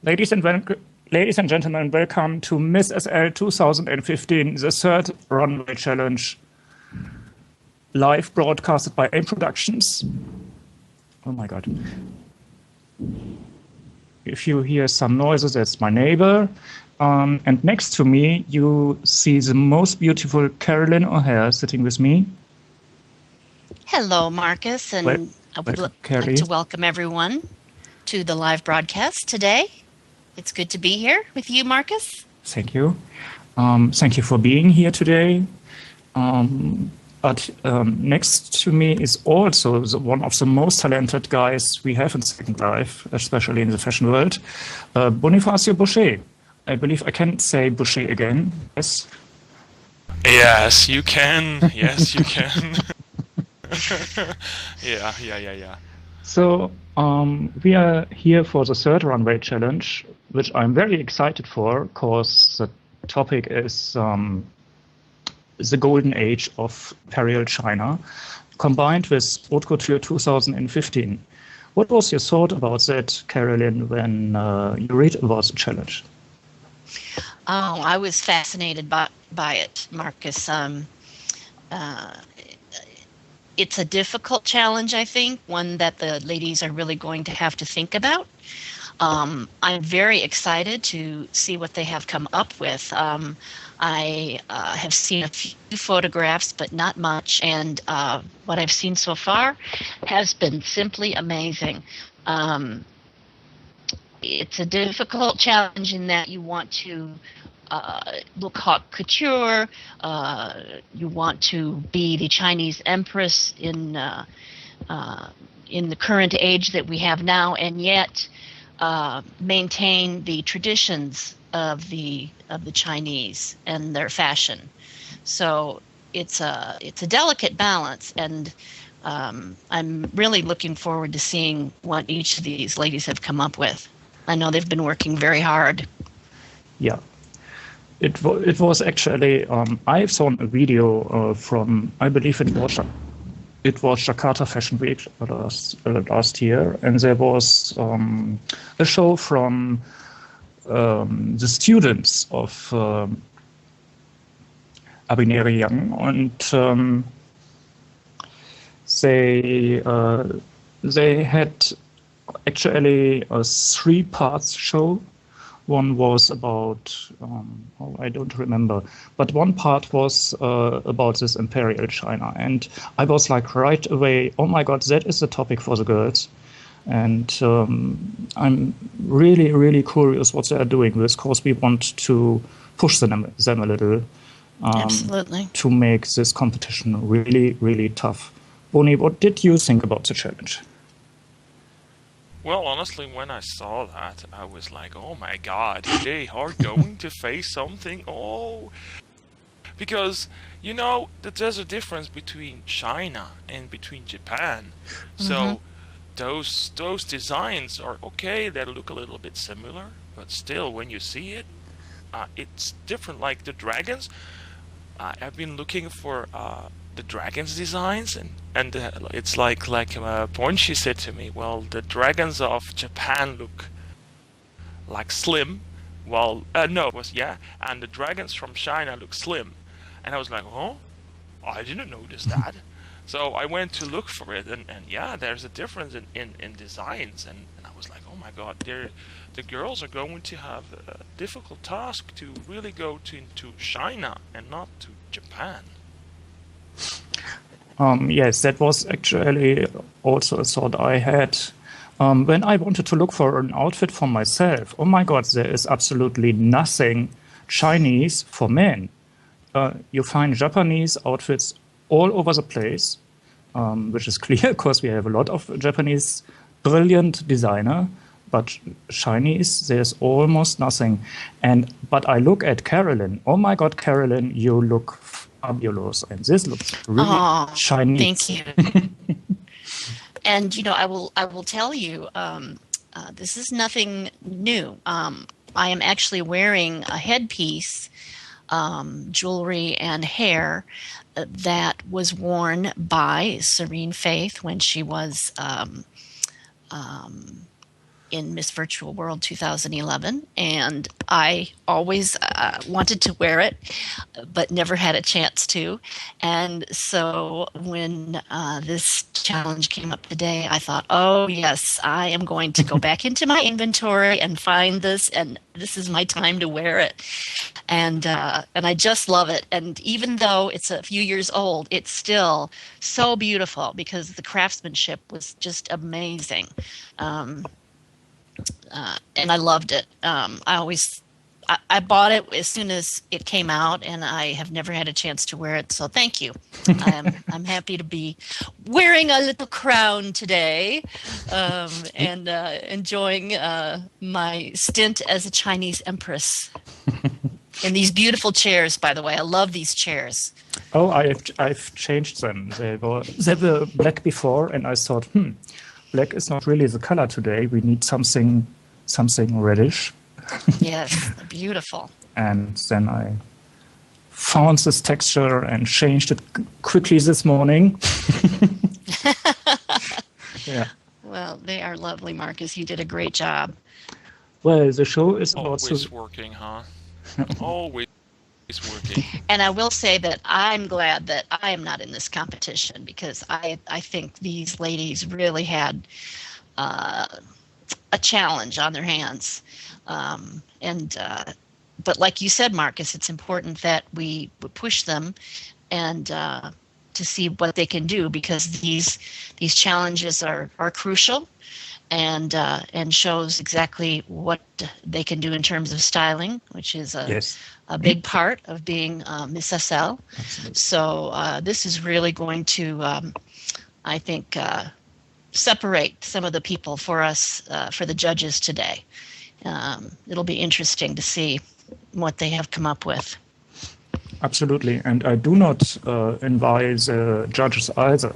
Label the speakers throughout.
Speaker 1: Ladies and, ladies and gentlemen, welcome to Miss SL 2015, the third Runway Challenge, live broadcasted by AIM Productions. Oh my God. If you hear some noises, that's my neighbor. And next to me, you see the most beautiful Carolyn O'Hare sitting with me.
Speaker 2: Hello, Marcus, and I would like to welcome everyone to the live broadcast today. It's good to be here with you, Marcus.
Speaker 1: Thank you. Thank you for being here today. But next to me is also one of the most talented guys we have in Second Life, especially in the fashion world, Bonifacio Boucher. I believe I can say Boucher again. Yes.
Speaker 3: Yes, you can. Yes, you can. Yeah.
Speaker 1: So we are here for the third Runway Challenge, which I'm very excited for, because the topic is the golden age of Imperial China, combined with Haute Couture 2015. What was your thought about that, Carolyn, when you read about the challenge?
Speaker 2: Oh, I was fascinated by it, Marcus. It's a difficult challenge, I think, one that the ladies are really going to have to think about. I'm very excited to see what they have come up with. I have seen a few photographs, but not much, and what I've seen so far has been simply amazing. It's a difficult challenge in that you want to look haute couture, you want to be the Chinese empress in the current age that we have now, and yet maintain the traditions of the Chinese and their fashion. So it's a delicate balance, and I'm really looking forward to seeing what each of these ladies have come up with. I know they've been working very hard.
Speaker 1: Yeah. It was actually, I saw a video from, I believe it was Jakarta Fashion Week last year, and there was a show from the students of Abineri Young, and they had actually a 3-part show. One was about, I don't remember, but one part was about this Imperial China. And I was like right away, oh my God, that is the topic for the girls. And I'm really, really curious what they are doing with, because we want to push them a little.
Speaker 2: Absolutely.
Speaker 1: To make this competition really, really tough. Boni, what did you think about the challenge?
Speaker 3: Well, honestly, when I saw that, I was like, oh my God, they are going to face something. Oh, because, you know, there's a difference between China and between Japan. Mm-hmm. So those designs are okay, they look a little bit similar, but still, when you see it, it's different. Like the dragons, I've been looking for the dragons designs, and it's like Ponchi said to me, well, the dragons of Japan look like slim, and the dragons from China look slim, and I was like, oh, I didn't notice that. So I went to look for it, and yeah, there's a difference in designs, and I was like, oh my God, the girls are going to have a difficult task to really go into China and not to Japan.
Speaker 1: Yes, that was actually also a thought I had. When I wanted to look for an outfit for myself, oh my God, there is absolutely nothing Chinese for men. You find Japanese outfits all over the place, which is clear because we have a lot of Japanese brilliant designer, but Chinese, there's almost nothing. But I look at Carolyn. Oh my God, Carolyn, you look fabulous, and this looks really Chinese.
Speaker 2: Thank you. And you know, I will tell you, this is nothing new. I am actually wearing a headpiece, jewelry and hair that was worn by Serene Faith when she was in Miss Virtual World 2011, and I always wanted to wear it, but never had a chance to. And so when this challenge came up today, I thought, oh yes, I am going to go back into my inventory and find this, and this is my time to wear it. And I just love it. And even though it's a few years old, it's still so beautiful because the craftsmanship was just amazing. And I loved it. I bought it as soon as it came out, and I have never had a chance to wear it. So thank you. I'm happy to be wearing a little crown today, and enjoying my stint as a Chinese empress. And these beautiful chairs, by the way, I love these chairs.
Speaker 1: Oh, I've changed them. They were black before, and I thought, black is not really the color today. We need something reddish.
Speaker 2: Yes, beautiful.
Speaker 1: And then I found this texture and changed it quickly this morning. Yeah.
Speaker 2: Well, they are lovely, Marcus. You did a great job.
Speaker 1: Well, the show is also
Speaker 3: Always working, huh? Always working.
Speaker 2: And I will say that I'm glad that I am not in this competition, because I think these ladies really had a challenge on their hands. But like you said, Marcus, it's important that we push them and to see what they can do, because these challenges are crucial, and shows exactly what they can do in terms of styling, which is a big part of being Miss SL.
Speaker 1: Absolutely.
Speaker 2: So this is really going to, I think, separate some of the people for us, for the judges today. It'll be interesting to see what they have come up with.
Speaker 1: Absolutely. And I do not invite the judges either,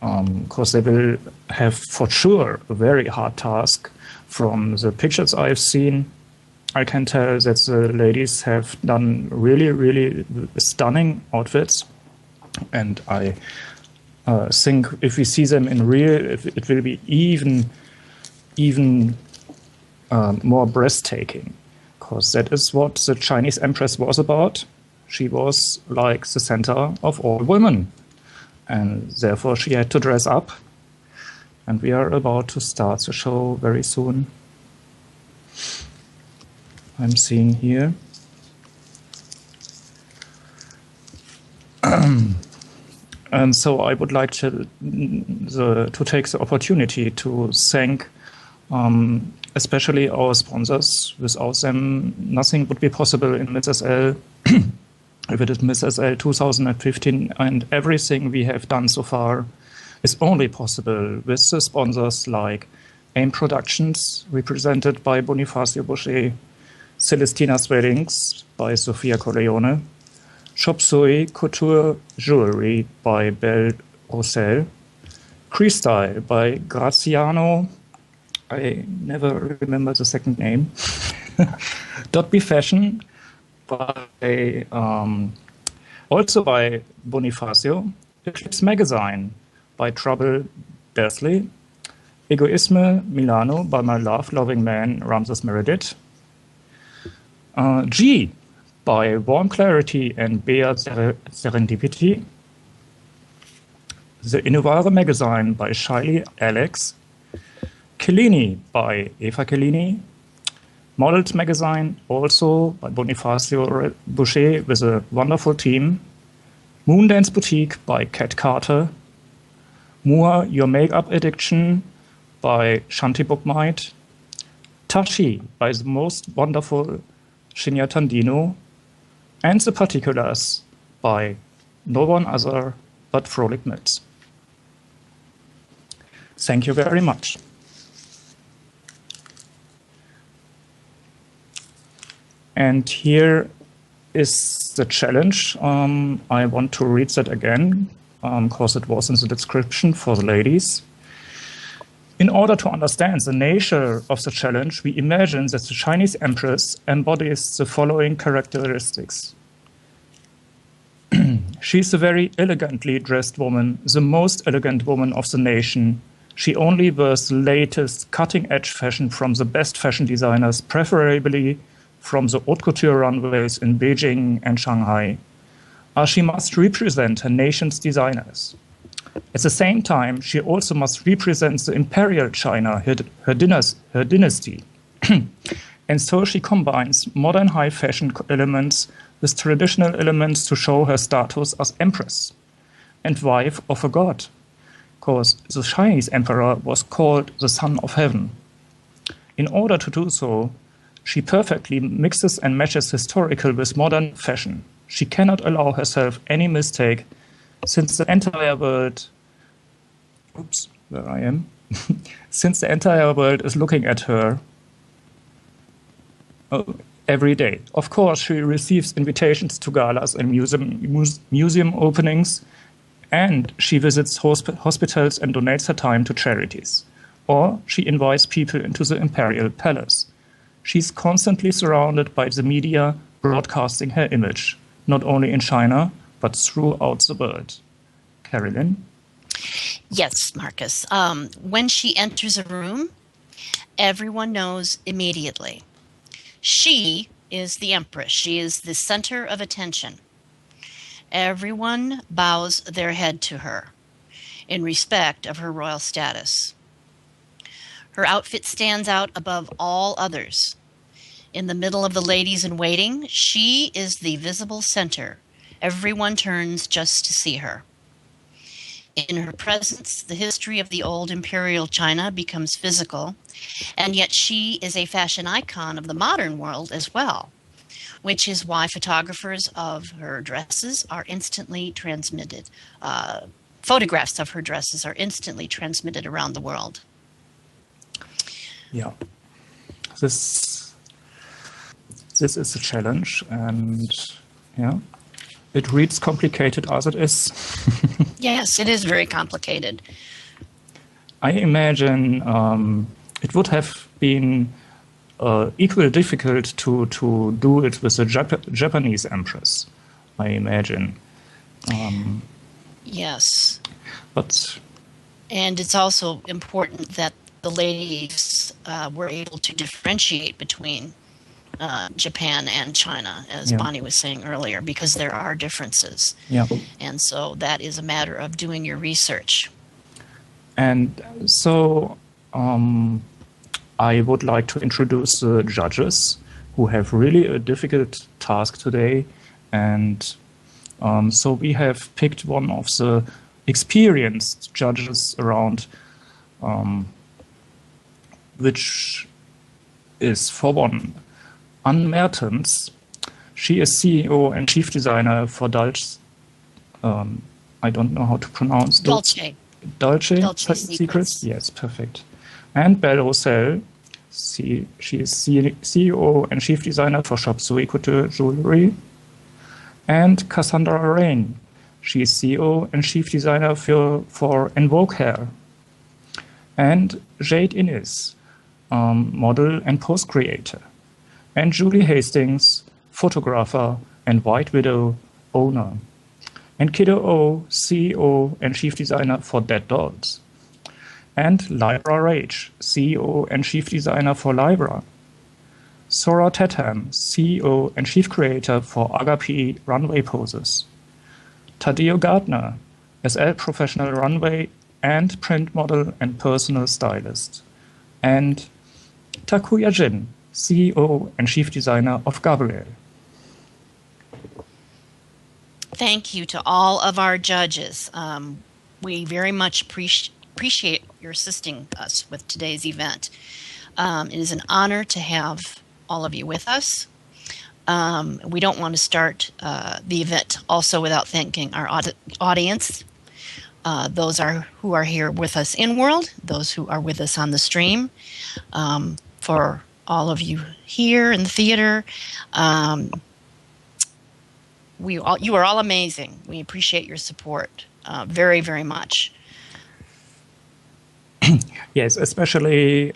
Speaker 1: because they will have for sure a very hard task. From the pictures I've seen, I can tell that the ladies have done really, really stunning outfits. And I think if we see them in real, it will be even more breathtaking, because that is what the Chinese Empress was about. She was like the center of all women, and therefore she had to dress up. And we are about to start the show very soon. I'm seeing here. And so I would like to take the opportunity to thank especially our sponsors. Without them, nothing would be possible in Miss SL. If it is Miss SL 2015, and everything we have done so far is only possible with the sponsors like AIM Productions, represented by Bonifacio Boucher, Celestina's Weddings by Sofia Corleone, Shop Suey Couture Jewelry by Belle Roussel, Crestyle by Graziano, I never remember the second name, .B Fashion by also by Bonifacio, Eclipse Magazine by Trouble Bersley, Egoisme Milano by my loving man Ramses Meredith, G by Warm Clarity and Bea Serendipity, The Innovare Magazine by Shiley Alex, Chiellini by Eva Chiellini, Models Magazine also by Bonifacio Boucher with a wonderful team, Moondance Boutique by Kat Carter, Mua Your Makeup Addiction by Shanti Bookmight, Tashi by the most wonderful Shinya Tandino, and The Particulars by no one other but Frolic Mills. Thank you very much. And here is the challenge. I want to read that again, because it was in the description for the ladies. In order to understand the nature of the challenge, we imagine that the Chinese Empress embodies the following characteristics. She is a very elegantly dressed woman, the most elegant woman of the nation, She only wears the latest cutting-edge fashion from the best fashion designers, preferably from the haute couture runways in Beijing and Shanghai. She must represent her nation's designers. At the same time, she also must represent the Imperial China, her dynasty. And so she combines modern high fashion elements with traditional elements to show her status as empress and wife of a god, because the Chinese emperor was called the Son of Heaven. In order to do so, she perfectly mixes and matches historical with modern fashion. She cannot allow herself any mistake, since the entire world since the entire world is looking at her every day. Of course, she receives invitations to galas and museum openings, and she visits hospitals and donates her time to charities. Or she invites people into the Imperial Palace. She's constantly surrounded by the media broadcasting her image, not only in China, but throughout the world. Carolyn?
Speaker 2: Yes, Marcus. When she enters a room, everyone knows immediately. She is the empress. She is the center of attention. Everyone bows their head to her in respect of her royal status. Her outfit stands out above all others. In the middle of the ladies in waiting, she is the visible center. Everyone turns just to see her. In her presence, the history of the old Imperial China becomes physical, and yet she is a fashion icon of the modern world as well, which is why photographers of her dresses are instantly transmitted. Photographs of her dresses are instantly transmitted around the world.
Speaker 1: Yeah, this is a challenge, and yeah, it reads complicated as it is.
Speaker 2: Yes, it is very complicated.
Speaker 1: I imagine it would have been equally difficult to do it with a Japanese empress, I imagine.
Speaker 2: Yes.
Speaker 1: And
Speaker 2: it's also important that the ladies were able to differentiate between Japan and China, as Bonnie was saying earlier, because there are differences.
Speaker 1: Yeah.
Speaker 2: And so that is a matter of doing your research.
Speaker 1: And so I would like to introduce the judges who have really a difficult task today. And so we have picked one of the experienced judges around, which is, for one, Anne Mertens. She is CEO and chief designer for Dolce. I don't know how to pronounce
Speaker 2: Dolce
Speaker 1: Secrets. Yes, perfect. And Belle Roussel. She is CEO and chief designer for Shop Sui Couture Jewelry. And Cassandra Rain. She is CEO and chief designer for Invoke Hair. And Jade Innes, model and post creator. And Julie Hastings, photographer and White Widow owner. And Kiddo O, CEO and chief designer for Dead Dolls. And Libra Rage, CEO and chief designer for Libra. Sora Tatham, CEO and chief creator for Agape Runway Poses. Tadeo Gardner, SL professional runway and print model and personal stylist. And Takuya Jin, CEO and chief designer of Gabrielle.
Speaker 2: Thank you to all of our judges. We very much appreciate your assisting us with today's event. It is an honor to have all of you with us. We don't want to start the event also without thanking our audience, those who are here with us in world, those who are with us on the stream, for all of you here in the theater. You are all amazing. We appreciate your support very, very much.
Speaker 1: Yes, especially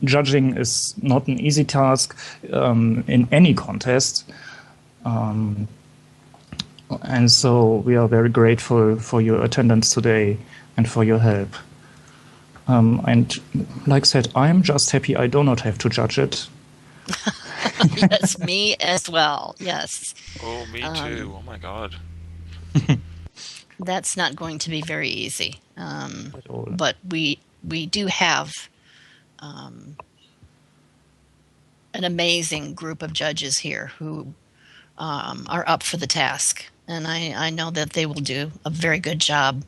Speaker 1: judging is not an easy task in any contest. And so we are very grateful for your attendance today and for your help. And like I said, I'm just happy I do not have to judge it.
Speaker 2: Yes, me as well. Yes.
Speaker 3: Oh, me too. Oh my God.
Speaker 2: That's not going to be very easy.
Speaker 1: At all.
Speaker 2: But we do have an amazing group of judges here who are up for the task. And I know that they will do a very good job,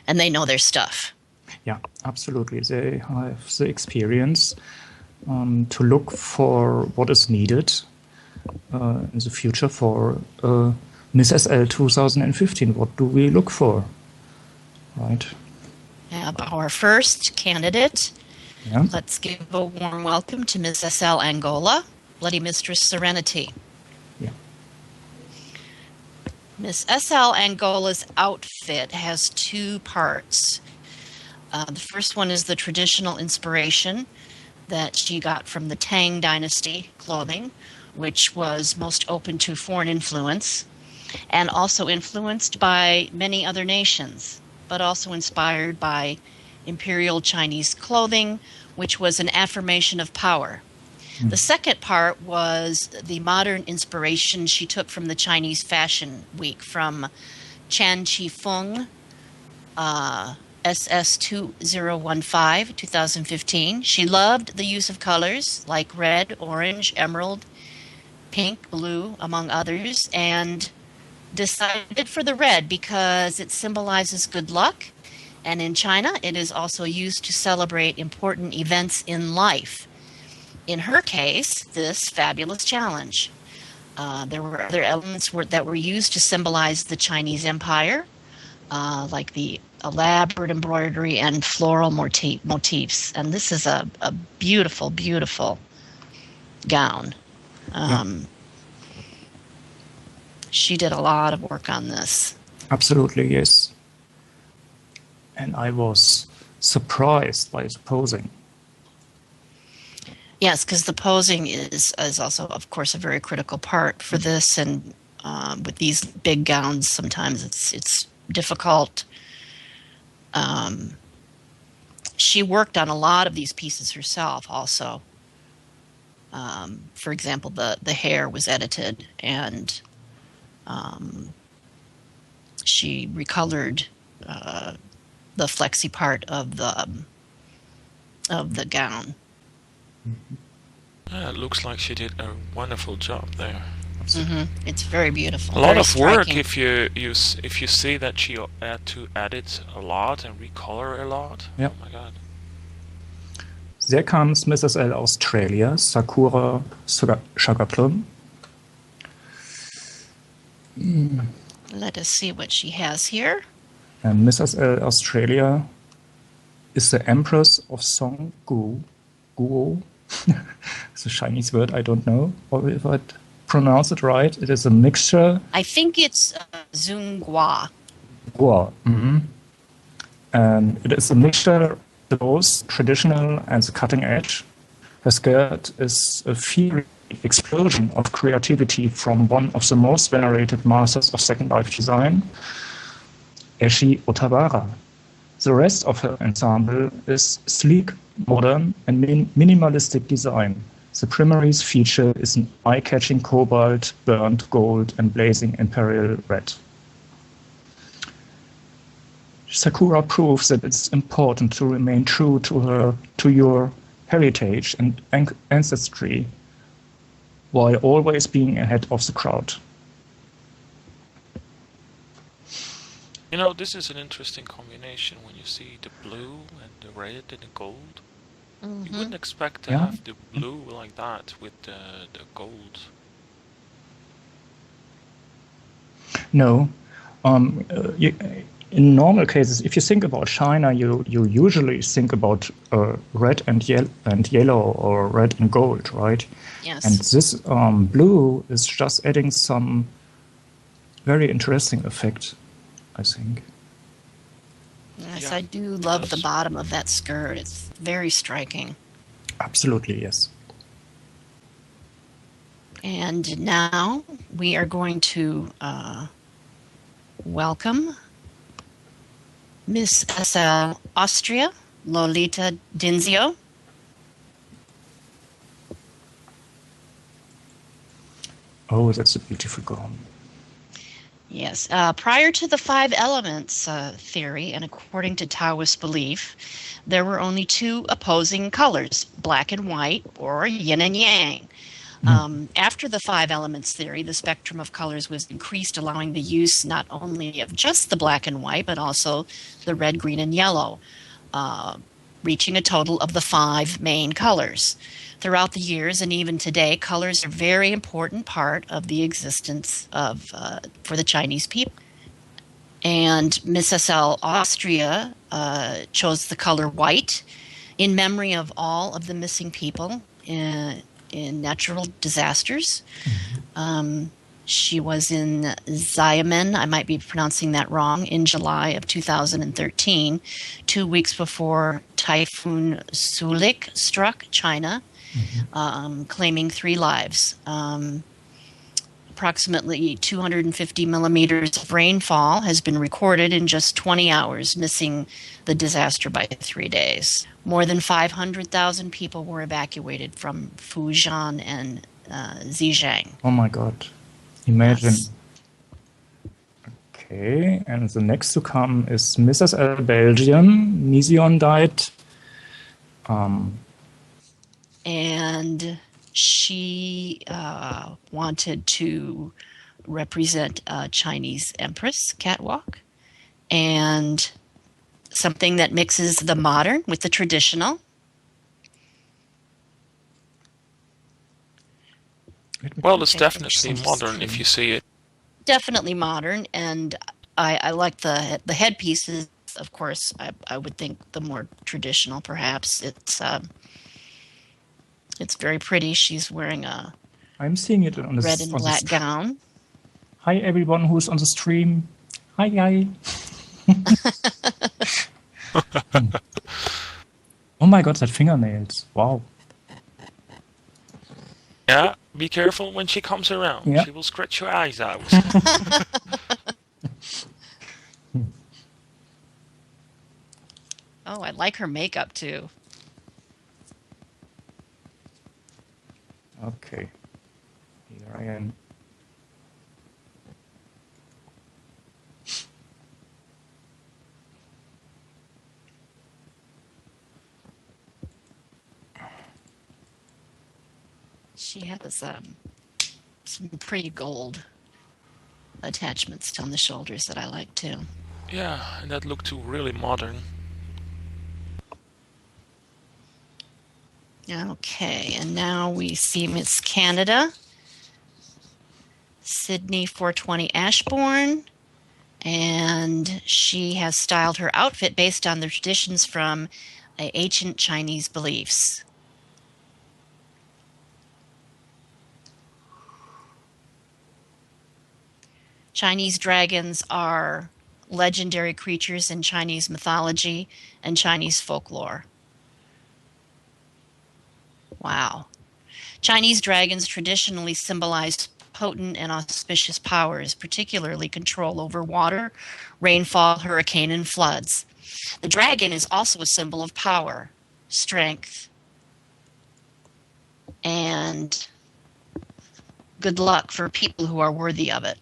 Speaker 2: and they know their stuff.
Speaker 1: Yeah, absolutely. They have the experience to look for what is needed in the future for Miss SL 2015. What do we look for? Right.
Speaker 2: Have our first candidate.
Speaker 1: Yeah.
Speaker 2: Let's give a warm welcome to Miss SL Angola, Bloody Mistress Serenity.
Speaker 1: Yeah.
Speaker 2: Miss SL Angola's outfit has two parts. The first one is the traditional inspiration that she got from the Tang Dynasty clothing, which was most open to foreign influence and also influenced by many other nations, but also inspired by Imperial Chinese clothing, which was an affirmation of power. The second part was the modern inspiration she took from the Chinese Fashion Week from Chan Chi Fung, SS 2015, 2015. She loved the use of colors like red, orange, emerald, pink, blue, among others, and decided for the red because it symbolizes good luck. And in China, it is also used to celebrate important events in life. In her case, this fabulous challenge. There were other elements that were used to symbolize the Chinese Empire, like the elaborate embroidery and floral motifs. And this is a beautiful, beautiful gown. She did a lot of work on this.
Speaker 1: Absolutely, yes. And I was surprised by the posing.
Speaker 2: Yes, because the posing is also, of course, a very critical part for this. And with these big gowns, sometimes it's difficult. She worked on a lot of these pieces herself also. For example, the hair was edited, and she recolored the flexi part of the gown.
Speaker 3: Yeah, it looks like she did a wonderful job there.
Speaker 2: Mm-hmm. It's very beautiful.
Speaker 3: A lot
Speaker 2: very
Speaker 3: of work
Speaker 2: striking.
Speaker 3: if you see that she had to edit a lot and recolor a lot.
Speaker 1: Yeah.
Speaker 3: Oh my God.
Speaker 1: There comes Mrs. L Australia, Sakura Sugarplum.
Speaker 2: Let us see what she has here.
Speaker 1: And Mrs. L Australia is the Empress of Song Guo. It's a Chinese word, I don't know if I pronounce it right. It is a mixture.
Speaker 2: I think it's Zunghua.
Speaker 1: Guo. And it is a mixture of both traditional and the cutting edge. Her skirt is a fiery explosion of creativity from one of the most venerated masters of Second Life design, Eshi Otabara. The rest of her ensemble is sleek, modern, and minimalistic design. The primary feature is an eye-catching cobalt, burnt gold, and blazing imperial red. Sakura proves that it's important to remain true to your heritage and ancestry, while always being ahead of the crowd.
Speaker 3: You know, this is an interesting combination when you see the blue and the red and the gold.
Speaker 2: Mm-hmm.
Speaker 3: You wouldn't expect to
Speaker 1: Yeah.
Speaker 3: have the blue like that with the gold.
Speaker 1: No. In normal cases, if you think about China, you usually think about red and yellow or red and gold, right?
Speaker 2: Yes.
Speaker 1: And this blue is just adding some very interesting effect, I think.
Speaker 2: Yes,
Speaker 3: Yeah,
Speaker 2: I do
Speaker 3: it
Speaker 2: love the
Speaker 3: does.
Speaker 2: bottom of that skirt. It's very striking.
Speaker 1: Absolutely, yes.
Speaker 2: And now we are going to welcome Miss SL Austria, Lolita Dinzio.
Speaker 1: Oh, that's a beautiful gown.
Speaker 2: Yes. Prior to the five elements theory, and according to Taoist belief, there were only two opposing colors, black and white, or yin and yang. After the five elements theory, the spectrum of colors was increased, allowing the use not only of just the black and white, but also the red, green, and yellow, reaching a total of the five main colors. Throughout the years and even today, colors are a very important part of the existence of for the Chinese people. And Miss SL Austria chose the color white in memory of all of the missing people in natural disasters. She was in Xiamen, I might be pronouncing that wrong, in July of 2013, 2 weeks before Typhoon Sulik struck China, claiming 3 lives. Approximately 250 millimeters of rainfall has been recorded in just 20 hours, missing the disaster by 3 days. More than 500,000 people were evacuated from Fujian and Zhejiang.
Speaker 1: Oh my God. Imagine.
Speaker 2: Yes.
Speaker 1: Okay, and the next to come is Mrs. L. Belgium. Nision died.
Speaker 2: And she wanted to represent a Chinese empress catwalk and something that mixes the modern with the traditional.
Speaker 3: Well, it's definitely modern if you see it.
Speaker 2: Definitely modern, and I like the headpieces. Of course, I would think the more traditional, perhaps. It's very pretty. She's wearing a
Speaker 1: I'm seeing it on the
Speaker 2: red and black gown.
Speaker 1: Hi, everyone who's on the stream. Hi. Oh my God, that fingernails. Wow.
Speaker 3: Yeah, be careful when she comes around.
Speaker 1: Yeah.
Speaker 3: She will scratch your eyes out.
Speaker 2: Oh, I like her makeup too.
Speaker 1: Okay. Here I am.
Speaker 2: She has some pretty gold attachments on the shoulders that I like too.
Speaker 3: Yeah, and that looked too really modern.
Speaker 2: Okay, and now we see Miss Canada, Sydney 420 Ashbourne, and she has styled her outfit based on the traditions from ancient Chinese beliefs. Chinese dragons are legendary creatures in Chinese mythology and Chinese folklore. Wow. Chinese dragons traditionally symbolize potent and auspicious powers, particularly control over water, rainfall, hurricane, and floods. The dragon is also a symbol of power, strength, and good luck for people who are worthy of it.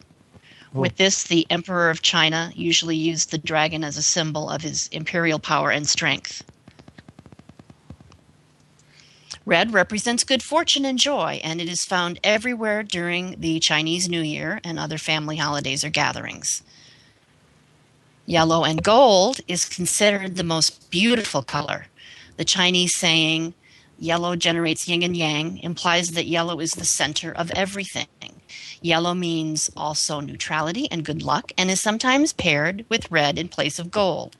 Speaker 2: With this, the Emperor of China usually used the dragon as a symbol of his imperial power and strength. Red represents good fortune and joy, and it is found everywhere during the Chinese New Year and other family holidays or gatherings. Yellow and gold is considered the most beautiful color. The Chinese saying, yellow generates yin and yang, implies that yellow is the center of everything. Yellow means also neutrality and good luck, and is sometimes paired with red in place of gold.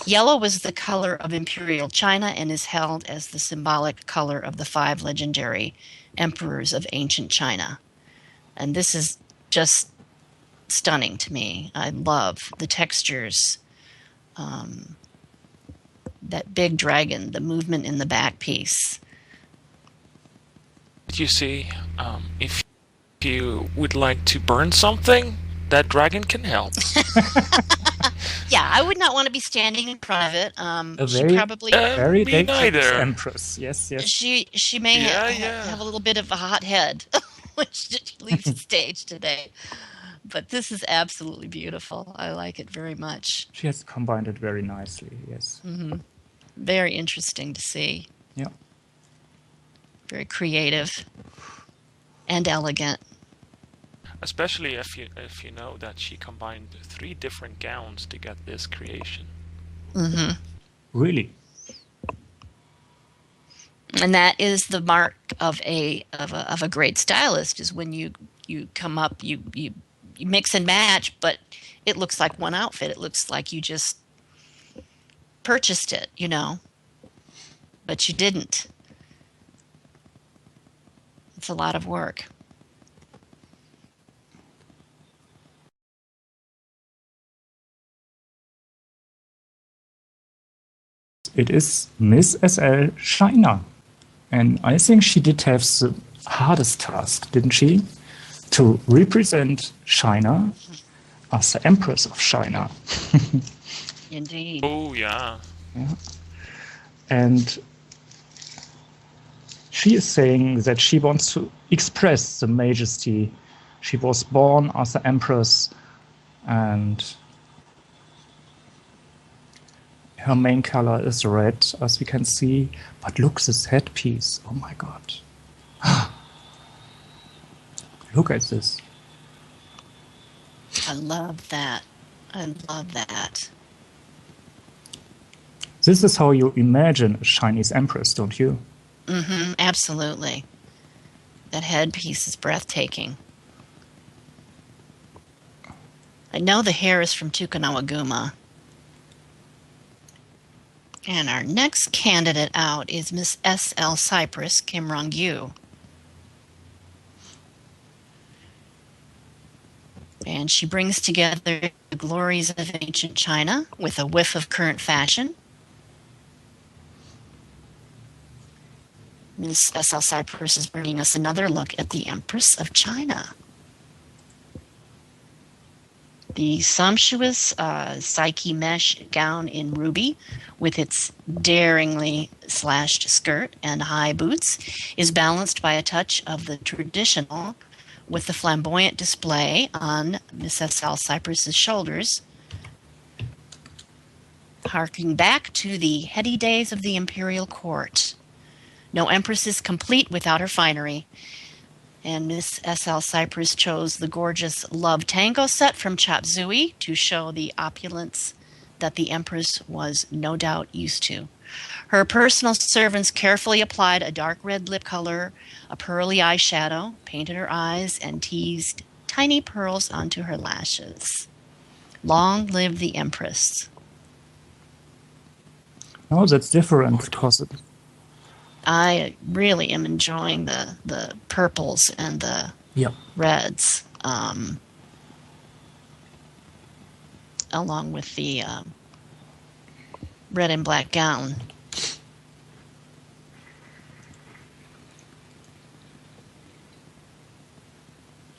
Speaker 2: Yellow was the color of Imperial China and is held as the symbolic color of the 5 legendary emperors of ancient China. And this is just stunning to me. I love the textures. That big dragon, the movement in the back piece.
Speaker 3: You see, if you would like to burn something, that dragon can help.
Speaker 2: Yeah, I would not want to be standing in front of it.
Speaker 1: A
Speaker 2: She
Speaker 1: very,
Speaker 2: probably
Speaker 1: very
Speaker 3: Me
Speaker 1: dangerous
Speaker 3: neither.
Speaker 1: empress. Yes, yes.
Speaker 2: she may
Speaker 3: Yeah,
Speaker 2: have
Speaker 3: yeah.
Speaker 2: a little bit of a hot head when she leaves the stage today. But this is absolutely beautiful. I like it very much.
Speaker 1: She has combined it very nicely. Yes.
Speaker 2: Very interesting to see.
Speaker 1: Yeah.
Speaker 2: Very creative and elegant.
Speaker 3: Especially if you know that she combined 3 different gowns to get this creation.
Speaker 1: Really.
Speaker 2: And that is the mark of a great stylist, is when you come up, you mix and match, but it looks like one outfit. It looks like you just purchased it, but you didn't. It's a lot of work.
Speaker 1: It is Miss SL China. And I think she did have the hardest task, didn't she? To represent China as the Empress of China.
Speaker 2: Indeed.
Speaker 3: Oh, yeah.
Speaker 1: And she is saying that she wants to express the majesty. She was born as the Empress, and her main color is red, as we can see. But look, this headpiece. Oh my God. Look at this.
Speaker 2: I love that. I love that.
Speaker 1: This is how you imagine a Chinese empress, don't you?
Speaker 2: Absolutely. That headpiece is breathtaking. I know the hair is from Tukanawaguma. And our next candidate out is Miss S.L. Cyprus, Kim Rong-yu. And she brings together the glories of ancient China with a whiff of current fashion. Miss S.L. Cyprus is bringing us another look at the Empress of China. The sumptuous Psyche mesh gown in ruby with its daringly slashed skirt and high boots is balanced by a touch of the traditional with the flamboyant display on Miss S.L. Cyprus's shoulders, harking back to the heady days of the Imperial court. No empress is complete without her finery. And Miss S.L. Cyprus chose the gorgeous Love Tango set from Chop Suey to show the opulence that the Empress was no doubt used to. Her personal servants carefully applied a dark red lip color, a pearly eyeshadow, painted her eyes, and teased tiny pearls onto her lashes. Long live the Empress.
Speaker 1: No, that's different because
Speaker 2: I really am enjoying the purples and the reds, along with the red and black gown.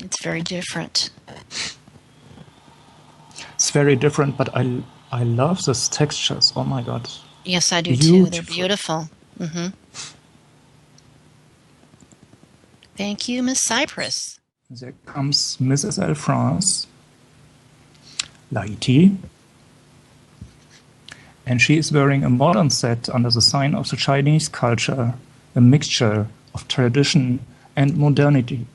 Speaker 2: It's very different.
Speaker 1: It's very different, but I love these textures. Oh my God.
Speaker 2: Yes, I do too. They're beautiful. Thank you, Miss Cyprus.
Speaker 1: There comes Mrs. L. France, Laiti, and she is wearing a modern set under the sign of the Chinese culture, a mixture of tradition and modernity.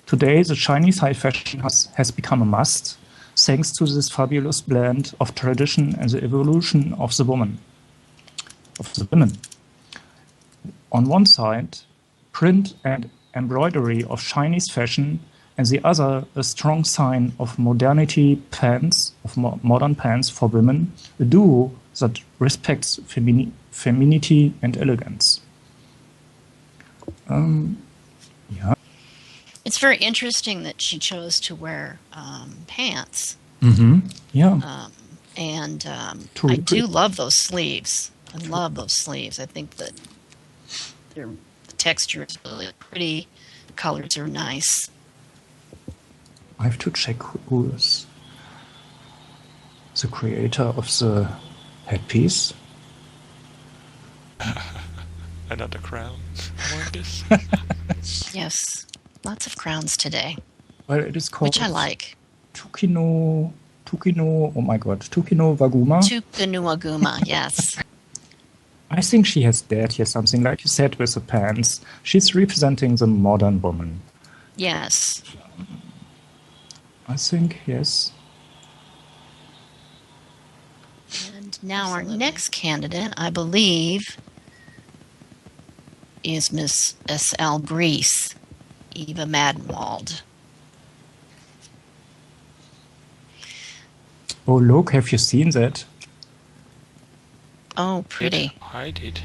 Speaker 1: Today, the Chinese high fashion has become a must, thanks to this fabulous blend of tradition and the evolution of the women. On one side, print and embroidery of Chinese fashion, and the other a strong sign of modernity pants, of modern pants for women, a duo that respects femininity and elegance. Yeah.
Speaker 2: It's very interesting that she chose to wear pants.
Speaker 1: Yeah.
Speaker 2: And I do love those sleeves. I love those sleeves. I think that the texture is really pretty. The colors are nice.
Speaker 1: I have to check who is. the creator of the headpiece.
Speaker 3: Another crown, Marcus.
Speaker 2: Yes, lots of crowns today,
Speaker 1: Well, it is called
Speaker 2: which I like.
Speaker 1: Tukino, oh my god, Tukino Waguma.
Speaker 2: Tukanuaguma, yes.
Speaker 1: I think she has dared here something, like you said, with the pants. She's representing the modern woman.
Speaker 2: Yes.
Speaker 1: I think, yes.
Speaker 2: And now our next candidate, I believe, is Miss S.L. Grease, Eva Madenwald.
Speaker 1: Oh, look, have you seen that?
Speaker 2: Oh, pretty.
Speaker 3: I did.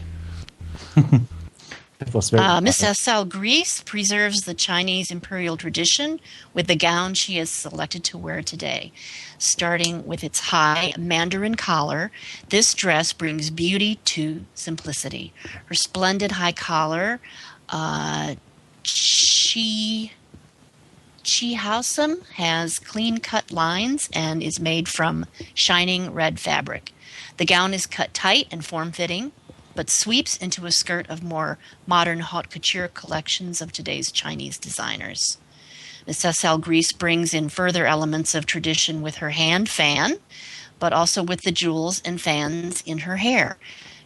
Speaker 1: That was very
Speaker 2: Miss
Speaker 1: nice.
Speaker 2: S.L. Grease preserves the Chinese imperial tradition with the gown she has selected to wear today. Starting with its high mandarin collar, this dress brings beauty to simplicity. Her splendid high collar, Chi-Housum, has clean-cut lines and is made from shining red fabric. The gown is cut tight and form-fitting, but sweeps into a skirt of more modern haute couture collections of today's Chinese designers. Miss S.L. Grease brings in further elements of tradition with her hand fan, but also with the jewels and fans in her hair.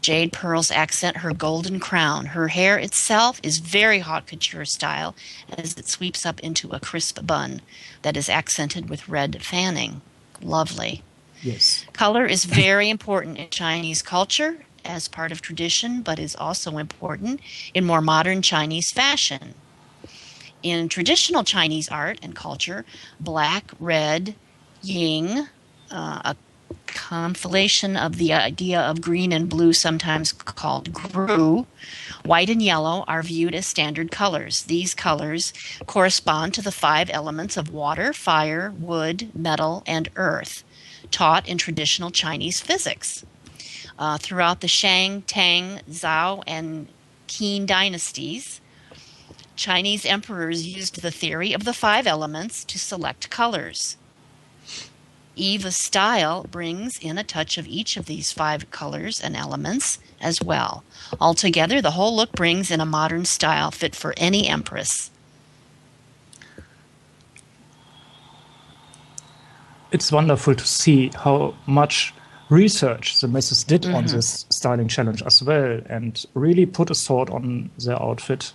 Speaker 2: Jade pearls accent her golden crown. Her hair itself is very haute couture style as it sweeps up into a crisp bun that is accented with red fanning. Lovely.
Speaker 1: Yes.
Speaker 2: Color is very important in Chinese culture as part of tradition, but is also important in more modern Chinese fashion. In traditional Chinese art and culture, black, red, yin, a conflation of the idea of green and blue, sometimes called gru, white and yellow are viewed as standard colors. These colors correspond to the 5 elements of water, fire, wood, metal, and earth, taught in traditional Chinese physics. Throughout the Shang, Tang, Zhou, and Qin dynasties, Chinese emperors used the theory of the 5 elements to select colors. Eva's style brings in a touch of each of these 5 colors and elements as well. Altogether, the whole look brings in a modern style fit for any empress.
Speaker 1: It's wonderful to see how much research the missus did on this styling challenge as well, and really put a thought on their outfit.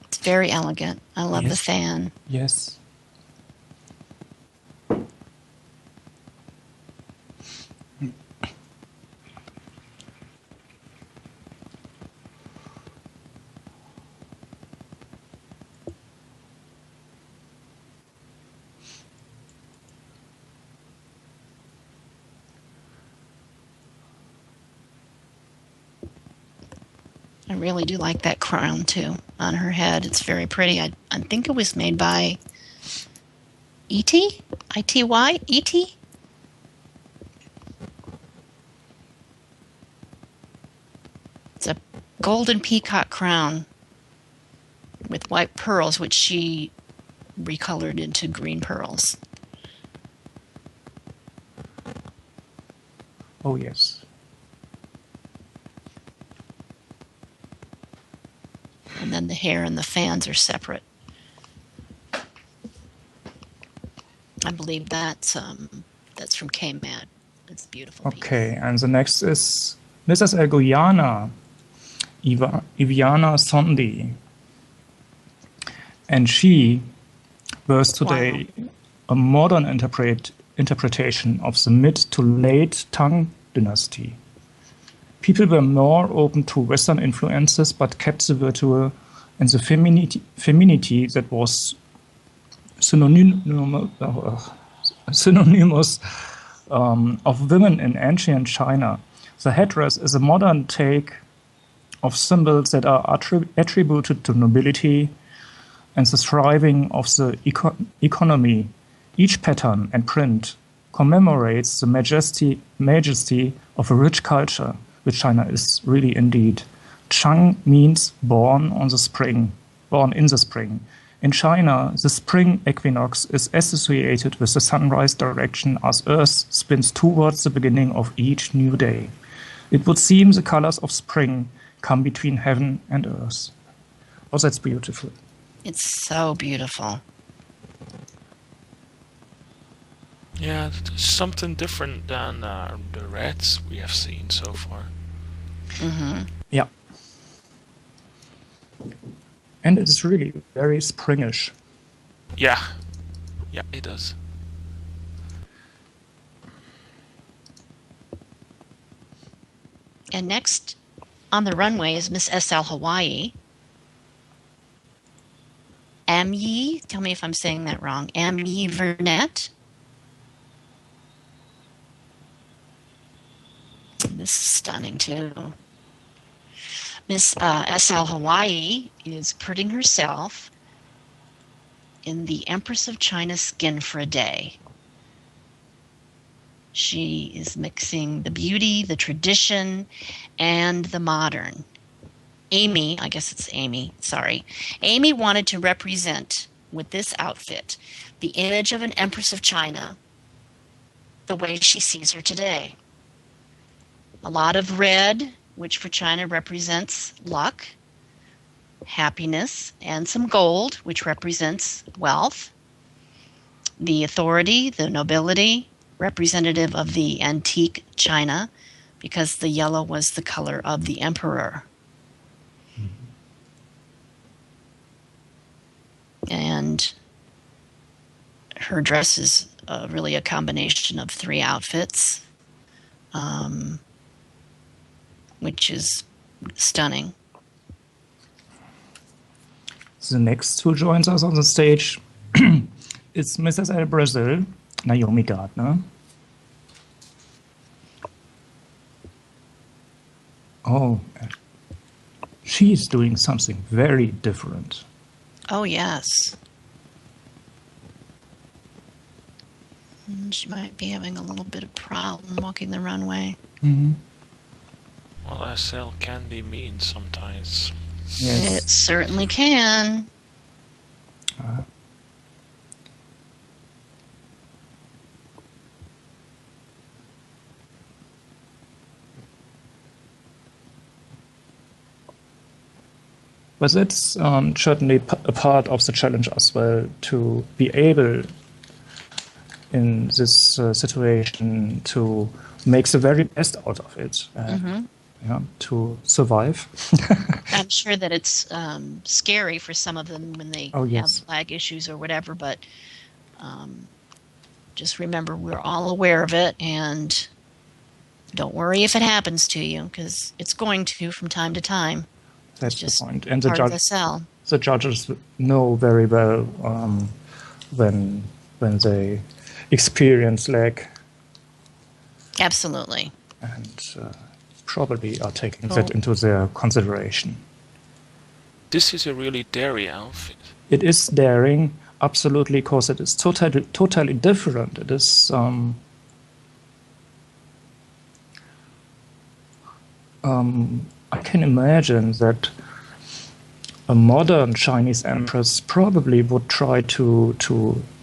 Speaker 2: It's very elegant. I love the fan.
Speaker 1: Yes.
Speaker 2: I really do like that crown too on her head. It's very pretty. I think it was made by E.T. I-T-Y? E.T. It's a golden peacock crown with white pearls, which she recolored into green pearls.
Speaker 1: Oh, yes.
Speaker 2: And then the hair and the fans are separate. I believe that's from K-Mad. It's a beautiful piece.
Speaker 1: Okay, and the next is Mrs. El Guyana, Iviana Sondi. And she wears today a modern interpretation of the mid to late Tang dynasty. People were more open to Western influences, but kept the virtue and the femininity that was synonymous of women in ancient China. The headdress is a modern take of symbols that are attributed to nobility and the thriving of the economy. Each pattern and print commemorates the majesty of a rich culture, which China is really indeed. Chang means born in the spring, In China, the spring equinox is associated with the sunrise direction as Earth spins towards the beginning of each new day. It would seem the colors of spring come between heaven and earth. Oh, that's beautiful.
Speaker 2: It's so beautiful.
Speaker 3: Yeah, it's something different than the reds we have seen so far.
Speaker 2: Mm-hmm.
Speaker 1: Yeah. And it's really very springish.
Speaker 3: Yeah, it does.
Speaker 2: And next on the runway is Miss SL Hawaii. Amyi, tell me if I'm saying that wrong. Amyi Vernet. This is stunning too. Miss SL Hawaii is putting herself in the Empress of China skin for a day. She is mixing the beauty, the tradition, and the modern. Amy, I guess it's Amy, sorry. Amy wanted to represent, with this outfit, the image of an Empress of China the way she sees her today. A lot of red, which for China represents luck, happiness, and some gold, which represents wealth. The authority, the nobility, representative of the antique China, because the yellow was the color of the emperor. And her dress is really a combination of 3 outfits, which is stunning.
Speaker 1: The next who joins us on the stage is Mrs. L. Brazil, Naomi Gardner. Oh, she's doing something very different.
Speaker 2: Oh, yes. She might be having a little bit of problem walking the runway.
Speaker 1: Mm-hmm.
Speaker 3: Well, SL can be mean sometimes.
Speaker 1: Yes.
Speaker 2: It certainly can.
Speaker 1: But that's certainly a part of the challenge as well, to be able in this situation to make the very best out of it, to survive.
Speaker 2: I'm sure that it's scary for some of them when they have flag issues or whatever, but just remember we're all aware of it, and don't worry if it happens to you, because it's going to from time to time.
Speaker 1: That's
Speaker 2: just
Speaker 1: the point. And
Speaker 2: part of the cell.
Speaker 1: The judges know very well when they experience lag.
Speaker 2: Absolutely.
Speaker 1: And probably are taking that into their consideration.
Speaker 3: This is a really daring outfit.
Speaker 1: It is daring, absolutely, because it is totally different. It is I can imagine that a modern Chinese empress probably would try to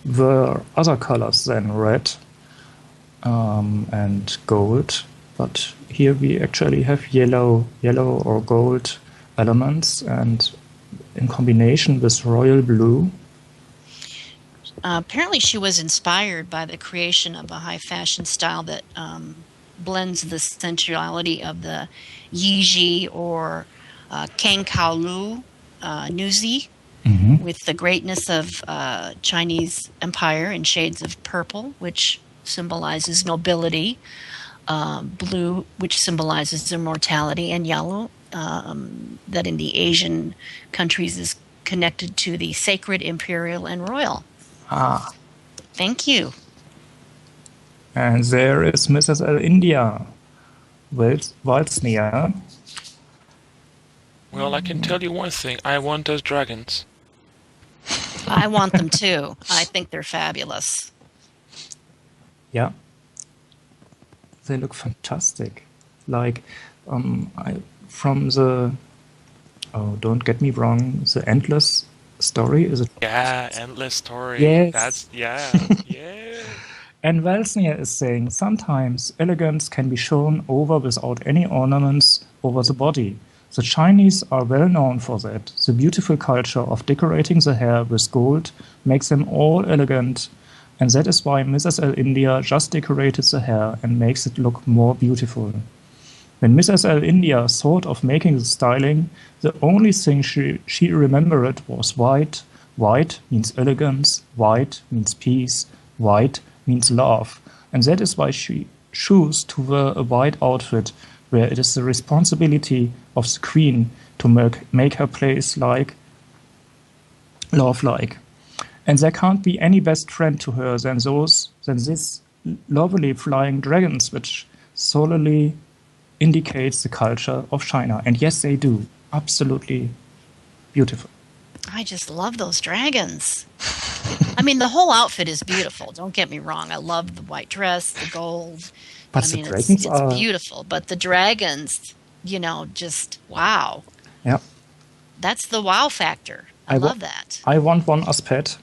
Speaker 1: wear other colors than red and gold. But here we actually have yellow or gold elements, and in combination with royal blue.
Speaker 2: Apparently she was inspired by the creation of a high fashion style that blends the sensuality of the Yiji or Kang Kao Lu Nuzi with the greatness of Chinese empire in shades of purple, which symbolizes nobility, blue, which symbolizes immortality, and yellow, that in the Asian countries is connected to the sacred, imperial, and royal.
Speaker 1: Ah.
Speaker 2: Thank you.
Speaker 1: And there is Mrs. L. India, Walsnia.
Speaker 3: Well, I can tell you one thing. I want those dragons.
Speaker 2: I want them too. I think they're fabulous.
Speaker 1: Yeah. They look fantastic. Like, from the, don't get me wrong, the endless story. Is it?
Speaker 3: Yeah, endless story.
Speaker 1: Yes.
Speaker 3: That's yeah.
Speaker 1: And Welsnier is saying sometimes elegance can be shown over without any ornaments over the body. The Chinese are well known for that. The beautiful culture of decorating the hair with gold makes them all elegant, and that is why Mrs. L. India just decorated the hair and makes it look more beautiful. When Mrs. L. India thought of making the styling, the only thing she remembered was white. White means elegance, white means peace, white means love. And that is why she chose to wear a white outfit, where it is the responsibility of the queen to make her place like love-like. And there can't be any best friend to her than this lovely flying dragons, which solely indicates the culture of China. And yes, they do. Absolutely beautiful.
Speaker 2: I just love those dragons. I mean, the whole outfit is beautiful. Don't get me wrong. I love the white dress, the gold.
Speaker 1: But
Speaker 2: I
Speaker 1: the
Speaker 2: mean,
Speaker 1: dragons
Speaker 2: it's beautiful. But the dragons, just wow.
Speaker 1: Yeah.
Speaker 2: That's the wow factor. I love that.
Speaker 1: I want one as pet.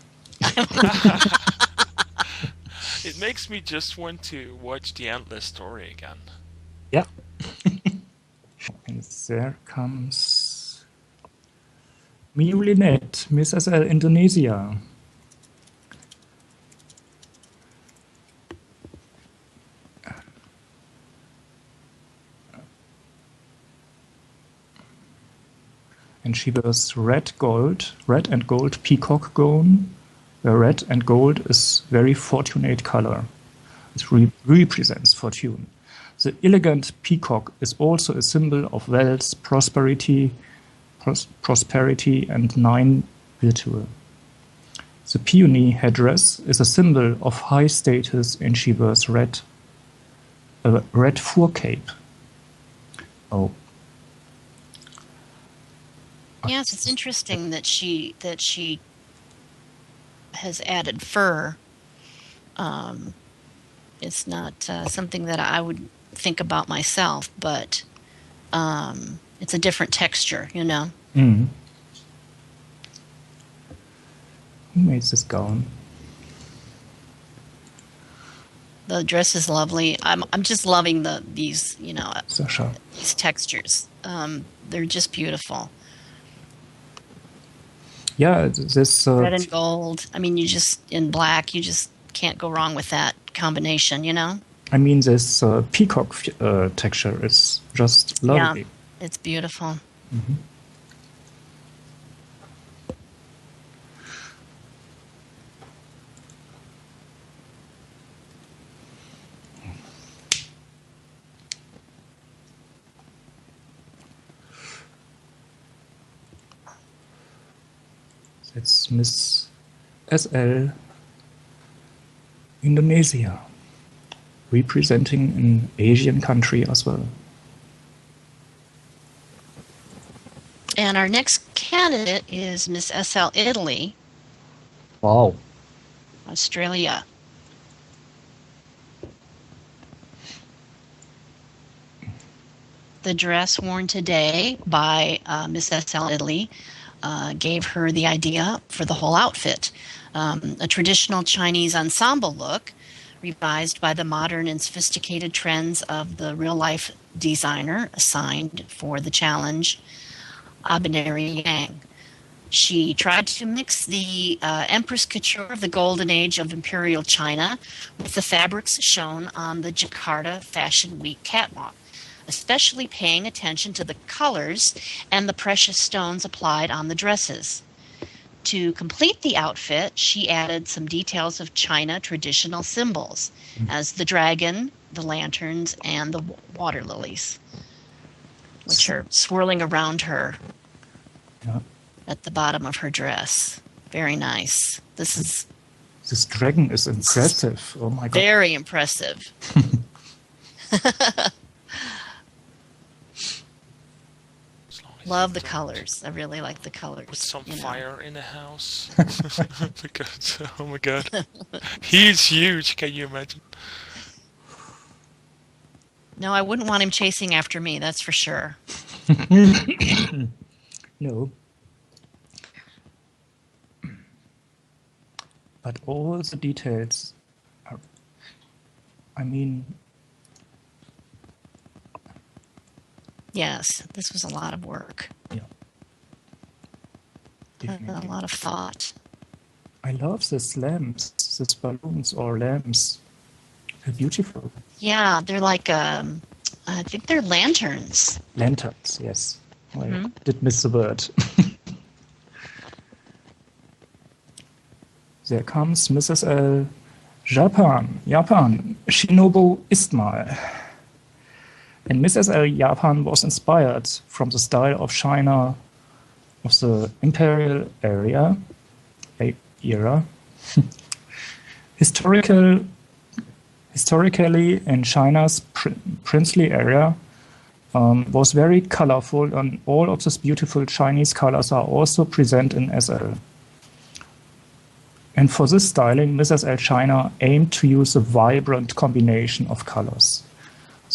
Speaker 3: It makes me just want to watch the endless story again.
Speaker 1: Yeah. And there comes Miolinette, Mrs. L. Indonesia. And she wears red and gold peacock gown, where red and gold is very fortunate color. It represents fortune. The elegant peacock is also a symbol of wealth, prosperity, and 9 virtue. The peony headdress is a symbol of high status, and she wears a red fur cape. Oh.
Speaker 2: Yes, it's interesting that she has added fur. It's not something that I would think about myself, but it's a different texture,
Speaker 1: Mm. Who made this gown?
Speaker 2: The dress is lovely. I'm just loving these
Speaker 1: Sasha.
Speaker 2: these textures. They're just beautiful.
Speaker 1: Yeah, this
Speaker 2: Red and gold. I mean, in black, you just can't go wrong with that combination,
Speaker 1: I mean, this peacock texture is just lovely.
Speaker 2: Yeah, it's beautiful.
Speaker 1: Mm-hmm. That's Miss SL Indonesia, representing an Asian country as well.
Speaker 2: And our next candidate is Miss SL Italy.
Speaker 1: Wow.
Speaker 2: Australia. The dress worn today by Miss SL Italy gave her the idea for the whole outfit. A traditional Chinese ensemble look, revised by the modern and sophisticated trends of the real-life designer assigned for the challenge, Abineri Yang. She tried to mix the Empress Couture of the golden age of Imperial China with the fabrics shown on the Jakarta Fashion Week catwalk, especially paying attention to the colors and the precious stones applied on the dresses. To complete the outfit, she added some details of China traditional symbols, as the dragon, the lanterns, and the water lilies, which are swirling around her at the bottom of her dress. Very nice. This
Speaker 1: dragon is impressive. Oh my god.
Speaker 2: Very impressive. Love the colors. I really like the colors.
Speaker 3: With some fire in the house. Because, oh my god. He's huge, can you imagine?
Speaker 2: No, I wouldn't want him chasing after me, that's for sure.
Speaker 1: No. but all the details are, I mean,
Speaker 2: Yes, this was a lot of work.
Speaker 1: yeah.
Speaker 2: A
Speaker 1: Definitely.
Speaker 2: lot of thought.
Speaker 1: I love these lamps, these balloons or lamps. They're beautiful.
Speaker 2: Yeah, they're like, I think they're lanterns.
Speaker 1: Lanterns, yes. I
Speaker 2: Mhm.
Speaker 1: did miss the word. There comes Mrs. L. Japan. Shinobu ist mal. And Mrs. L. Japan was inspired from the style of China of the Imperial era. Historically, in China's princely area, was very colorful, and all of these beautiful Chinese colors are also present in SL. And for this styling, Mrs. L. China aimed to use a vibrant combination of colors.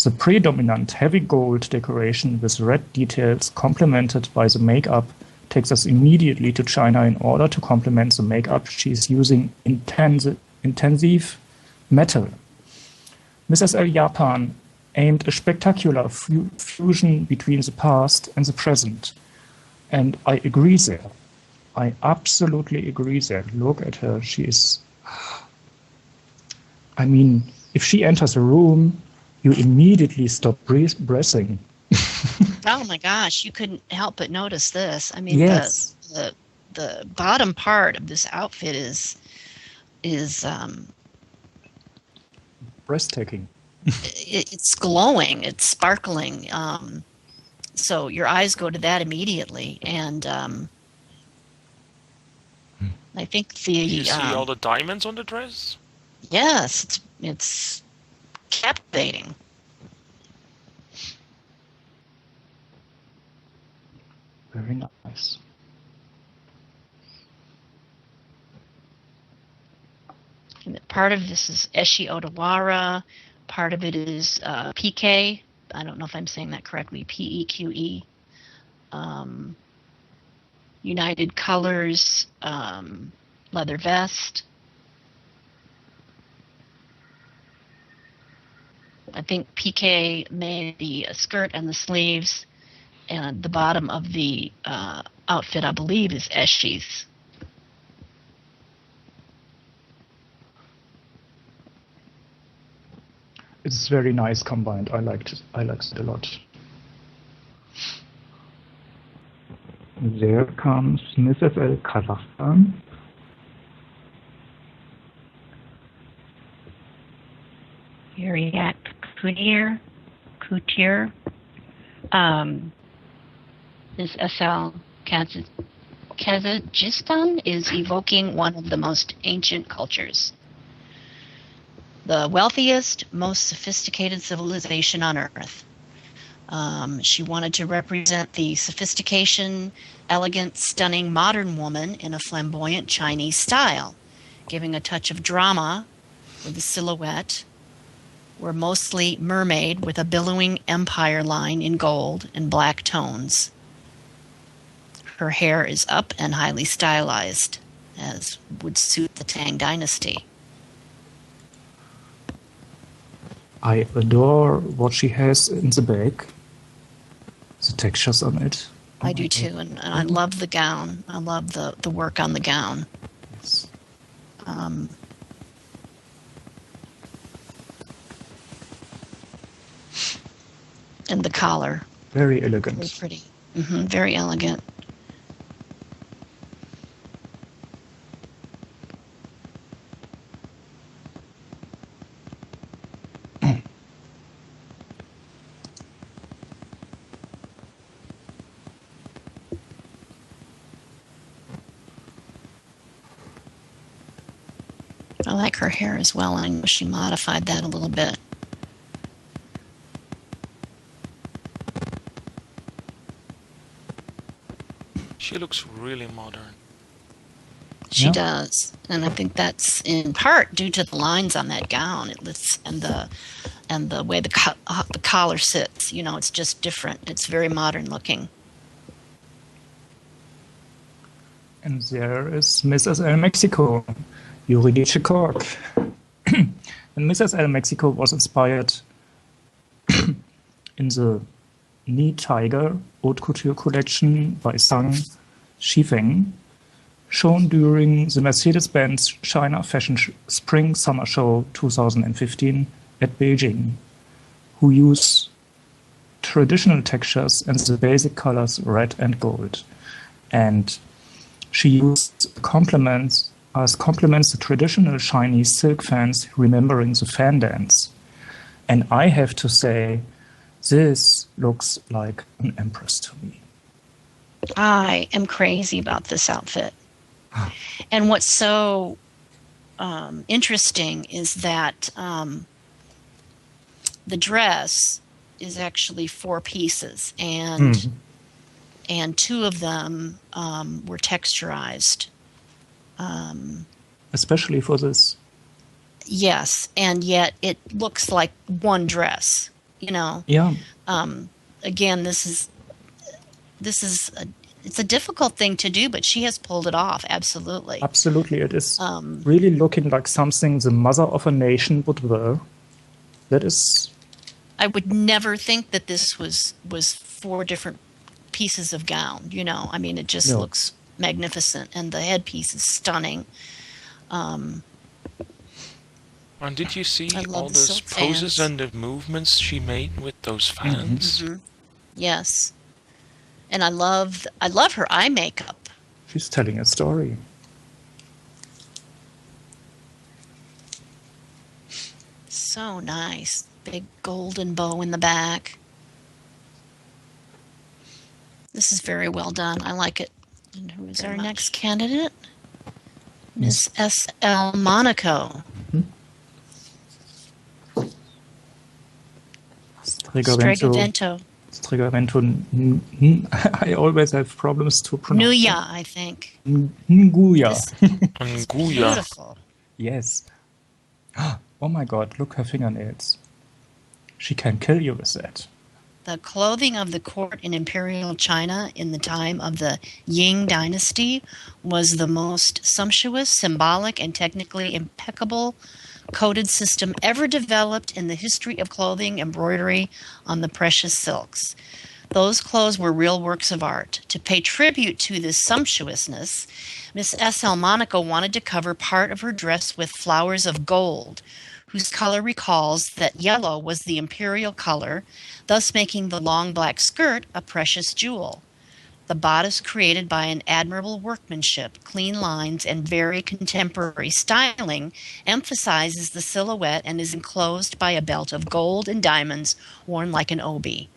Speaker 1: The predominant heavy gold decoration with red details complemented by the makeup takes us immediately to China in order to complement the makeup she is using intensive metal. Mrs. L. Japan aimed a spectacular fusion between the past and the present. And I agree there. I absolutely agree there. Look at her. She is... I mean, if she enters a room, you immediately stop breathing.
Speaker 2: Oh my gosh, you couldn't help but notice this. I mean,
Speaker 1: Yes.
Speaker 2: the bottom part of this outfit is
Speaker 1: Breathtaking.
Speaker 2: it's glowing, it's sparkling. So your eyes go to that immediately, and I think
Speaker 3: Do you see all the diamonds on the dress?
Speaker 2: yes, it's captivating.
Speaker 1: Very nice.
Speaker 2: And part of this is Eshi Odawara. Part of it is PK. I don't know if I'm saying that correctly. PEQE. United Colors leather vest. I think PK made the skirt and the sleeves, and the bottom of the outfit, I believe, is Eshi's.
Speaker 1: It's very nice combined. I liked it a lot. There comes Mrs. L. Kazakhstan.
Speaker 2: Yuriak Couture. This SL Kazakhstan is evoking one of the most ancient cultures. The wealthiest, most sophisticated civilization on Earth. She wanted to represent the sophistication, elegant, stunning modern woman in a flamboyant Chinese style, giving a touch of drama with the silhouette. We're mostly mermaid with a billowing empire line in gold and black tones. Her hair is up and highly stylized, as would suit the Tang dynasty.
Speaker 1: I adore what she has in the back. The textures on it.
Speaker 2: I do too, and I love the gown. I love the work on the gown.
Speaker 1: Yes.
Speaker 2: And the collar.
Speaker 1: Very elegant.
Speaker 2: Very pretty. Very elegant. I like her hair as well. I know she modified that a little bit.
Speaker 3: She looks really modern.
Speaker 2: She does, and I think that's in part due to the lines on that gown. And the way the collar sits. You know, it's just different. It's very modern looking.
Speaker 1: And there is Mrs. El Mexico. Juridische Cork. And Mrs. L Mexico was inspired in the Knee Tiger Haute Couture collection by Zhang Shifeng, shown during the Mercedes-Benz China Fashion Spring Summer Show 2015 at Beijing, who use traditional textures and the basic colors red and gold. And she used complements the traditional Chinese silk fans, remembering the fan dance. And I have to say, this looks like an empress to me.
Speaker 2: I am crazy about this outfit. And what's so interesting is that the dress is actually 4 pieces, and two of them were texturized.
Speaker 1: Especially for this.
Speaker 2: Yes, and yet it looks like one dress.
Speaker 1: Yeah.
Speaker 2: Again, it's a difficult thing to do, but she has pulled it off. Absolutely.
Speaker 1: Absolutely, it is really looking like something the mother of a nation would wear. That is.
Speaker 2: I would never think that this was 4 different pieces of gown. I mean, it just looks magnificent, and the headpiece is stunning.
Speaker 3: And did you see all
Speaker 2: the
Speaker 3: those poses and the movements she made with those fans?
Speaker 2: Mm-hmm. Yes, and I love her eye makeup.
Speaker 1: She's telling a story.
Speaker 2: So nice, big golden bow in the back. This is very well done. I like it. And who is our next candidate? Miss S.L. Monaco.
Speaker 1: Stregovento. I always have problems to pronounce.
Speaker 2: Nguya, I think.
Speaker 1: Nguya.
Speaker 2: Beautiful.
Speaker 1: Yes. Oh my God, look her fingernails. She can kill you with that.
Speaker 2: The clothing of the court in Imperial China in the time of the Ying dynasty was the most sumptuous, symbolic, and technically impeccable coded system ever developed in the history of clothing embroidery on the precious silks. Those clothes were real works of art. To pay tribute to this sumptuousness, Miss S.L. Monaco wanted to cover part of her dress with flowers of gold, whose color recalls that yellow was the imperial color, thus making the long black skirt a precious jewel. The bodice, created by an admirable workmanship, clean lines, and very contemporary styling, emphasizes the silhouette and is enclosed by a belt of gold and diamonds worn like an obi.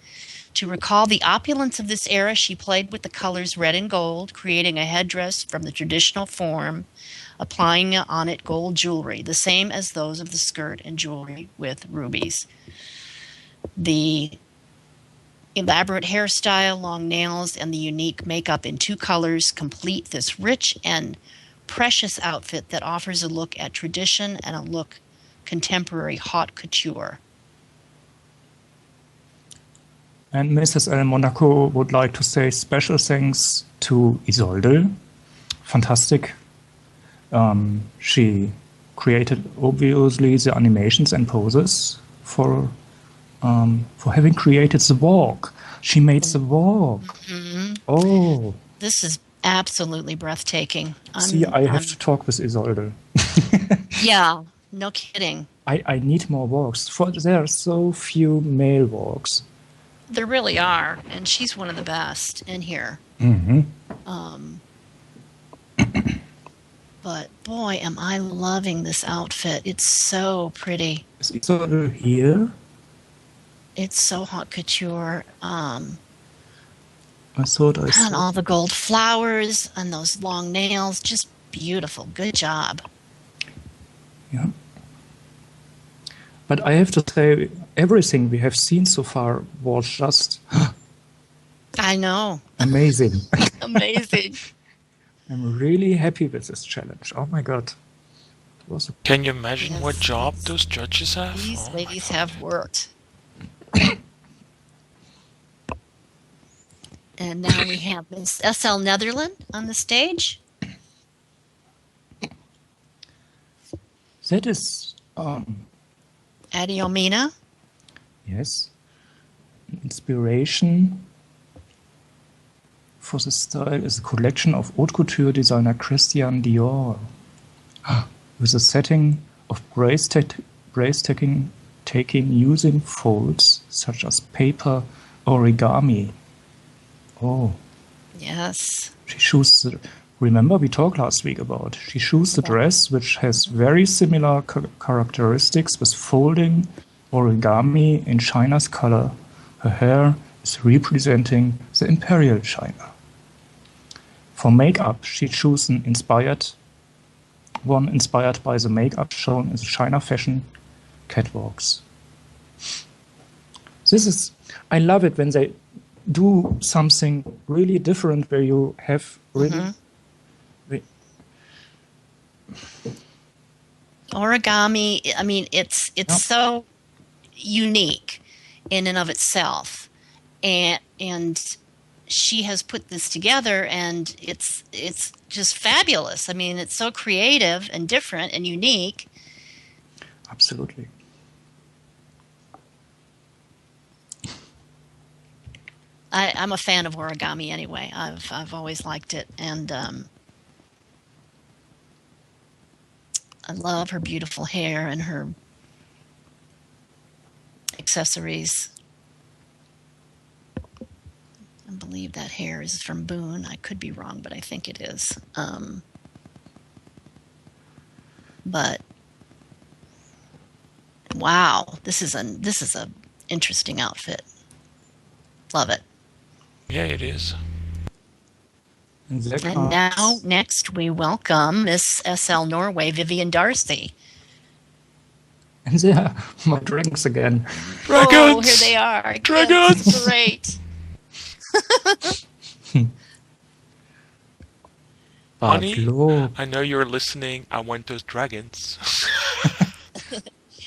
Speaker 2: To recall the opulence of this era, she played with the colors red and gold, creating a headdress from the traditional form, applying on it gold jewelry, the same as those of the skirt and jewelry with rubies. The elaborate hairstyle, long nails, and the unique makeup in 2 colors complete this rich and precious outfit that offers a look at tradition and a look contemporary haute couture.
Speaker 1: And Mrs. L. Monaco would like to say special thanks to Isolde. Fantastic. She created, obviously, the animations and poses for having created the walk. She made the walk.
Speaker 2: Mm-hmm.
Speaker 1: Oh.
Speaker 2: This is absolutely breathtaking.
Speaker 1: I have to talk with Isolde.
Speaker 2: Yeah, no kidding.
Speaker 1: I need more walks. There are so few male walks.
Speaker 2: There really are, and she's one of the best in here.
Speaker 1: Mm-hmm.
Speaker 2: But boy, am I loving this outfit. It's so pretty.
Speaker 1: Is Isolde here?
Speaker 2: It's so haute couture.
Speaker 1: I thought I saw.
Speaker 2: And all the gold flowers and those long nails. Just beautiful. Good job.
Speaker 1: Yeah. But I have to say, everything we have seen so far was just...
Speaker 2: I know.
Speaker 1: Amazing.
Speaker 2: Amazing.
Speaker 1: I'm really happy with this challenge. Oh my God.
Speaker 3: Can you imagine what job those judges have?
Speaker 2: These ladies have worked. And now we have Miss S.L. Netherland on the stage.
Speaker 1: That is,
Speaker 2: Adiomina?
Speaker 1: yes, inspiration for the style is a collection of haute couture designer Christian Dior, with a setting of taking using folds such as paper origami. Oh,
Speaker 2: Yes.
Speaker 1: she chooses the. Remember, we talked last week about she chooses the dress which has very similar characteristics with folding origami in China's color. Her hair is representing the Imperial China. For makeup, she chose an inspired by the makeup shown in the China fashion catwalks. I love it when they do something really different where you have really.
Speaker 2: Origami, I mean, it's so unique in and of itself. And she has put this together, and it's just fabulous. I mean, it's so creative and different and unique.
Speaker 1: Absolutely.
Speaker 2: I'm a fan of origami anyway. I've always liked it, and I love her beautiful hair and her accessories. I believe that hair is from Boone. I could be wrong, but I think it is. But wow, this is a interesting outfit. Love it.
Speaker 3: Yeah, it is.
Speaker 2: And now, next, we welcome Miss SL Norway, Vivian Darcy.
Speaker 1: And there, my drinks again.
Speaker 3: Dragons!
Speaker 2: Oh, here they are.
Speaker 3: Dragons!
Speaker 2: Great.
Speaker 3: Honey, I know you're listening. I want those dragons.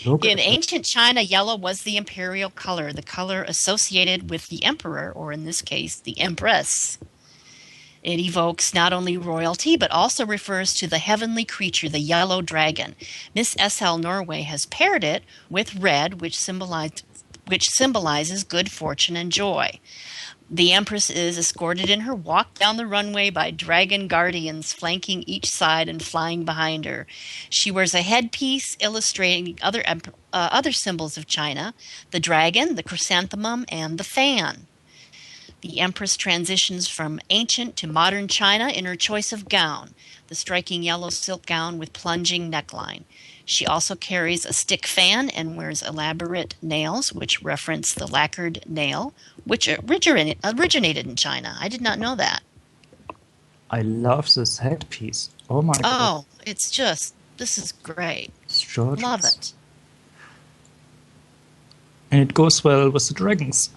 Speaker 2: In ancient China, yellow was the imperial color, the color associated with the emperor, or in this case, the empress. It evokes not only royalty, but also refers to the heavenly creature, the yellow dragon. Miss SL Norway has paired it with red, which symbolizes good fortune and joy. The Empress is escorted in her walk down the runway by dragon guardians flanking each side and flying behind her. She wears a headpiece illustrating other symbols of China, the dragon, the chrysanthemum, and the fan. The Empress transitions from ancient to modern China in her choice of gown, the striking yellow silk gown with plunging neckline. She also carries a stick fan and wears elaborate nails, which reference the lacquered nail, which originated in China. I did not know that.
Speaker 1: I love this headpiece. Oh my god.
Speaker 2: Oh, this is great.
Speaker 1: It's gorgeous.
Speaker 2: Love it.
Speaker 1: And it goes well with the dragons.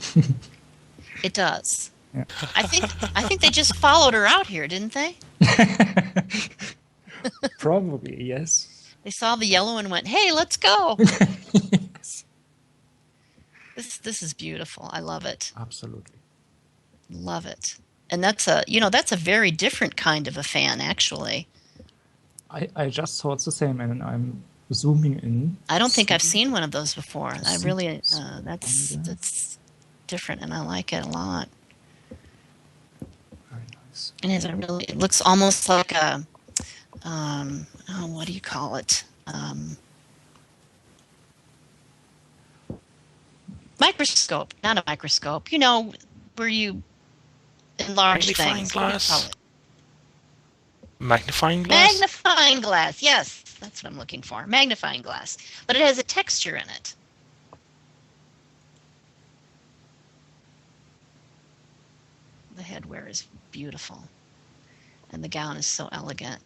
Speaker 2: It does.
Speaker 1: Yeah.
Speaker 2: I think they just followed her out here, didn't they?
Speaker 1: Probably, yes.
Speaker 2: They saw the yellow and went, "Hey, let's go."
Speaker 1: Yes.
Speaker 2: This is beautiful. I love it.
Speaker 1: Absolutely.
Speaker 2: Love it. And that's a very different kind of a fan, actually.
Speaker 1: I just thought the same, and I'm zooming in.
Speaker 2: I don't think I've seen one of those before. I really that's different, and I like it a lot.
Speaker 1: Very nice.
Speaker 2: And it looks almost like a what do you call it? Microscope, not a microscope. You know, where you enlarge
Speaker 3: Magnifying
Speaker 2: things.
Speaker 3: glass.
Speaker 2: What do you call it?
Speaker 3: Magnifying glass?
Speaker 2: Magnifying glass. Yes, that's what I'm looking for. Magnifying glass. But it has a texture in it. The headwear is beautiful. And the gown is so elegant.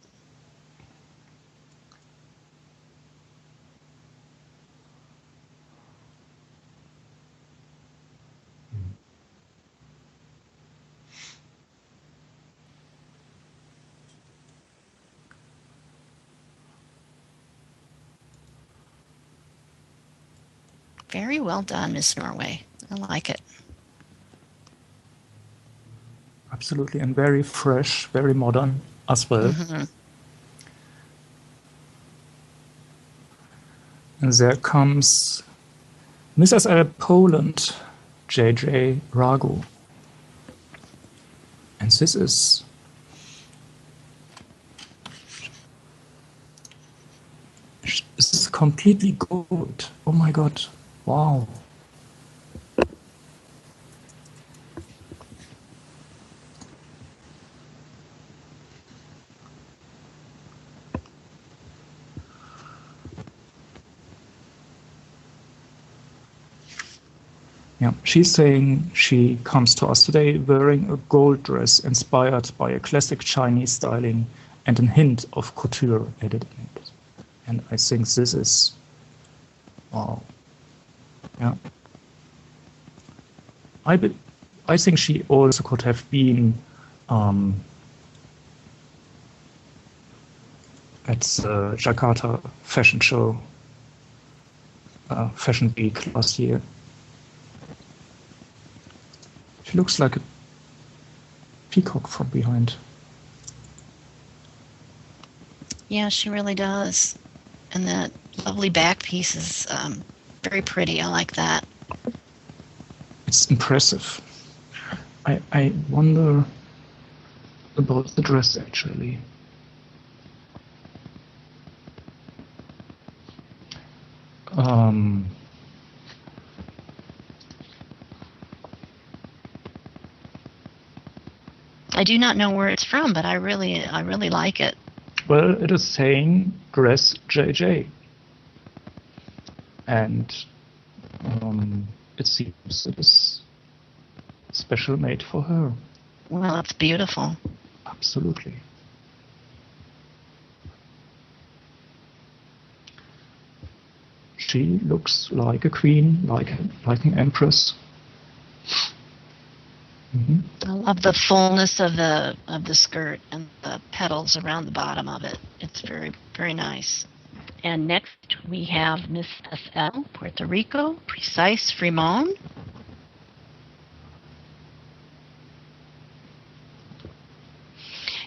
Speaker 2: Very well done, Miss Norway. I like it.
Speaker 1: Absolutely, and very fresh, very modern as well.
Speaker 2: Mm-hmm.
Speaker 1: And there comes Mrs. L. Poland, JJ Rago. And this is completely gold. Oh my God. Wow. Yeah, she's saying she comes to us today wearing a gold dress inspired by a classic Chinese styling and a hint of couture added in it. And I think this is, wow. Yeah. I think she also could have been at the Jakarta fashion show, Fashion Week last year. She looks like a peacock from behind.
Speaker 2: Yeah, she really does. And that lovely back piece is very pretty. I like that.
Speaker 1: It's impressive. I wonder about the dress, actually.
Speaker 2: I do not know where it's from, but I really like it.
Speaker 1: Well, it is saying dress JJ. And it seems it is special made for her.
Speaker 2: Well, it's beautiful.
Speaker 1: Absolutely. She looks like a queen, like an empress. Mm-hmm.
Speaker 2: I love the fullness of the skirt and the petals around the bottom of it. It's very, very nice. And next we have Miss SL, Puerto Rico, Precise Fremont.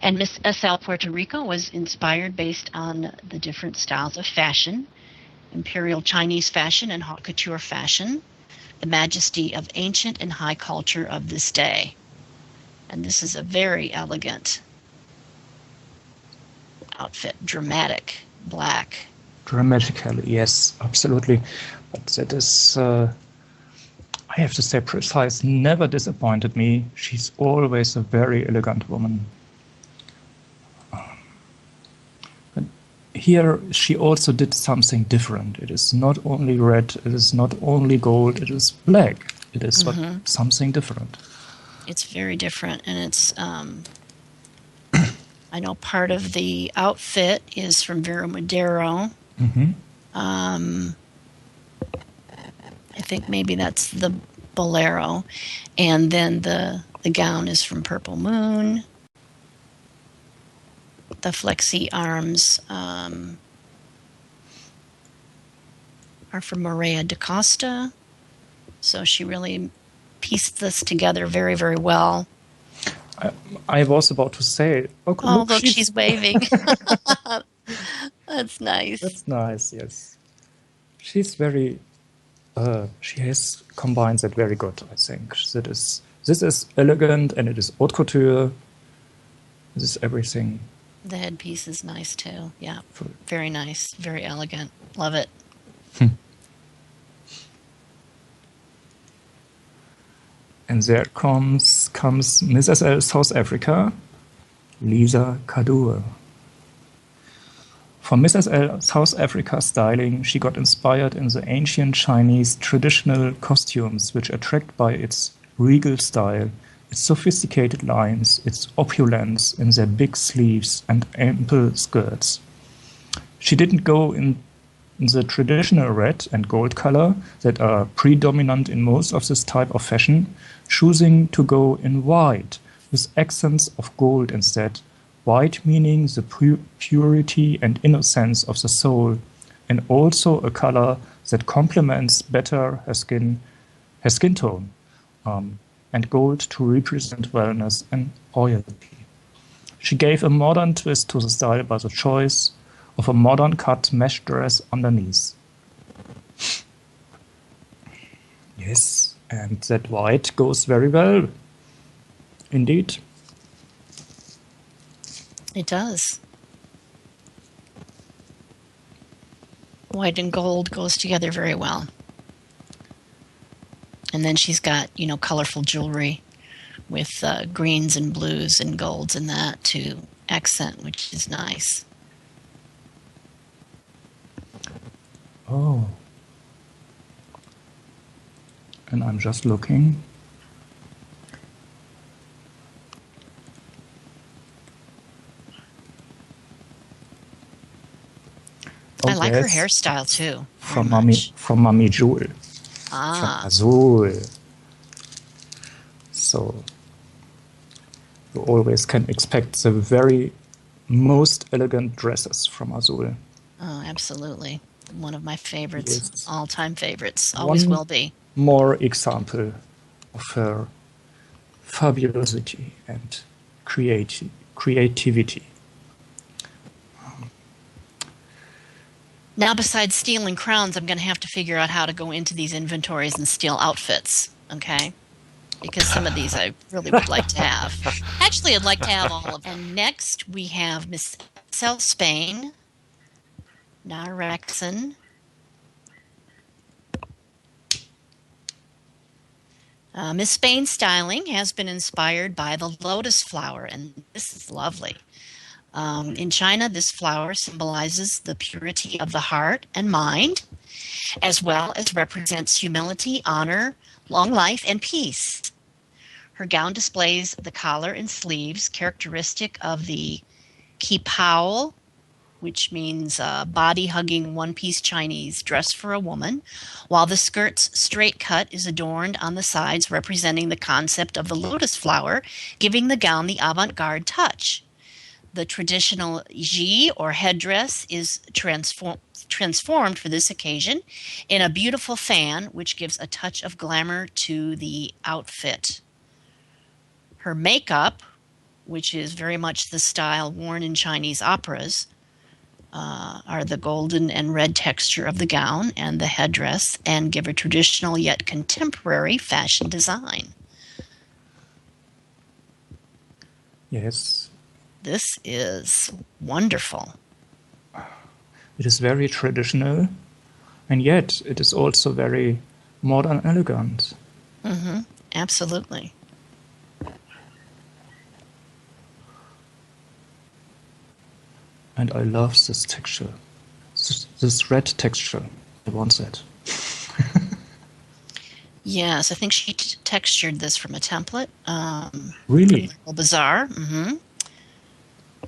Speaker 2: And Miss SL Puerto Rico was inspired based on the different styles of fashion, Imperial Chinese fashion and haute couture fashion, the majesty of ancient and high culture of this day. And this is a very elegant outfit, dramatic, black.
Speaker 1: Dramatically, yes, absolutely. But that is, I have to say, Precise never disappointed me. She's always a very elegant woman. But here she also did something different. It is not only red, it is not only gold, it is black. It is something different.
Speaker 2: It's very different, and it's, I know part of the outfit is from Vero Madero.
Speaker 1: Mm-hmm.
Speaker 2: I think maybe that's the bolero, and then the gown is from Purple Moon. The flexi arms are from Maria DaCosta, so she really pieced this together very, very well.
Speaker 1: I was about to say,
Speaker 2: look, she's waving. That's nice.
Speaker 1: That's nice, yes. She's very, she has combined that very good, I think. This is elegant, and it is haute couture. This is everything.
Speaker 2: The headpiece is nice too. Yeah, very nice, very elegant. Love it.
Speaker 1: And there comes Mrs. L. South Africa, Lisa Kadur. For Mrs. L. South Africa styling, she got inspired in the ancient Chinese traditional costumes, which attract by its regal style, its sophisticated lines, its opulence in their big sleeves and ample skirts. She didn't go in the traditional red and gold color that are predominant in most of this type of fashion, choosing to go in white with accents of gold instead. White meaning the purity and innocence of the soul, and also a color that complements better her skin tone, and gold to represent wellness and royalty. She gave a modern twist to the style by the choice of a modern cut mesh dress underneath. And that white goes very well, indeed.
Speaker 2: It does. White and gold goes together very well. And then she's got, colorful jewelry with greens and blues and golds and that to accent, which is nice.
Speaker 1: Oh. And I'm just looking.
Speaker 2: I like her hairstyle too.
Speaker 1: From Mummy Jewel.
Speaker 2: Ah.
Speaker 1: From Azul. So you always can expect the very most elegant dresses from Azul.
Speaker 2: Oh, absolutely. One of my favorites,
Speaker 1: Yes.
Speaker 2: all-time favorites, always will be.
Speaker 1: More example of her fabulosity and creativity.
Speaker 2: Now, besides stealing crowns, I'm going to have to figure out how to go into these inventories and steal outfits, okay? Because some of these I really would like to have. Actually, I'd like to have all of them. And next, we have Miss Cell Spain, Narexen, Miss Spain's styling has been inspired by the lotus flower, and this is lovely. In China, this flower symbolizes the purity of the heart and mind, as well as represents humility, honor, long life, and peace. Her gown displays the collar and sleeves characteristic of the qipao, which means body-hugging one-piece Chinese dress for a woman, while the skirt's straight cut is adorned on the sides, representing the concept of the lotus flower, giving the gown the avant-garde touch. The traditional ji, or headdress, is transformed for this occasion in a beautiful fan, which gives a touch of glamour to the outfit. Her makeup, which is very much the style worn in Chinese operas, are the golden and red texture of the gown and the headdress, and give a traditional yet contemporary fashion design.
Speaker 1: Yes.
Speaker 2: This is wonderful.
Speaker 1: It is very traditional, and yet it is also very modern, elegant.
Speaker 2: Mm-hmm. Absolutely.
Speaker 1: And I love this texture, this red texture. I want that.
Speaker 2: Yes, I think she textured this from a template.
Speaker 1: Really?
Speaker 2: Bizarre. Mm-hmm.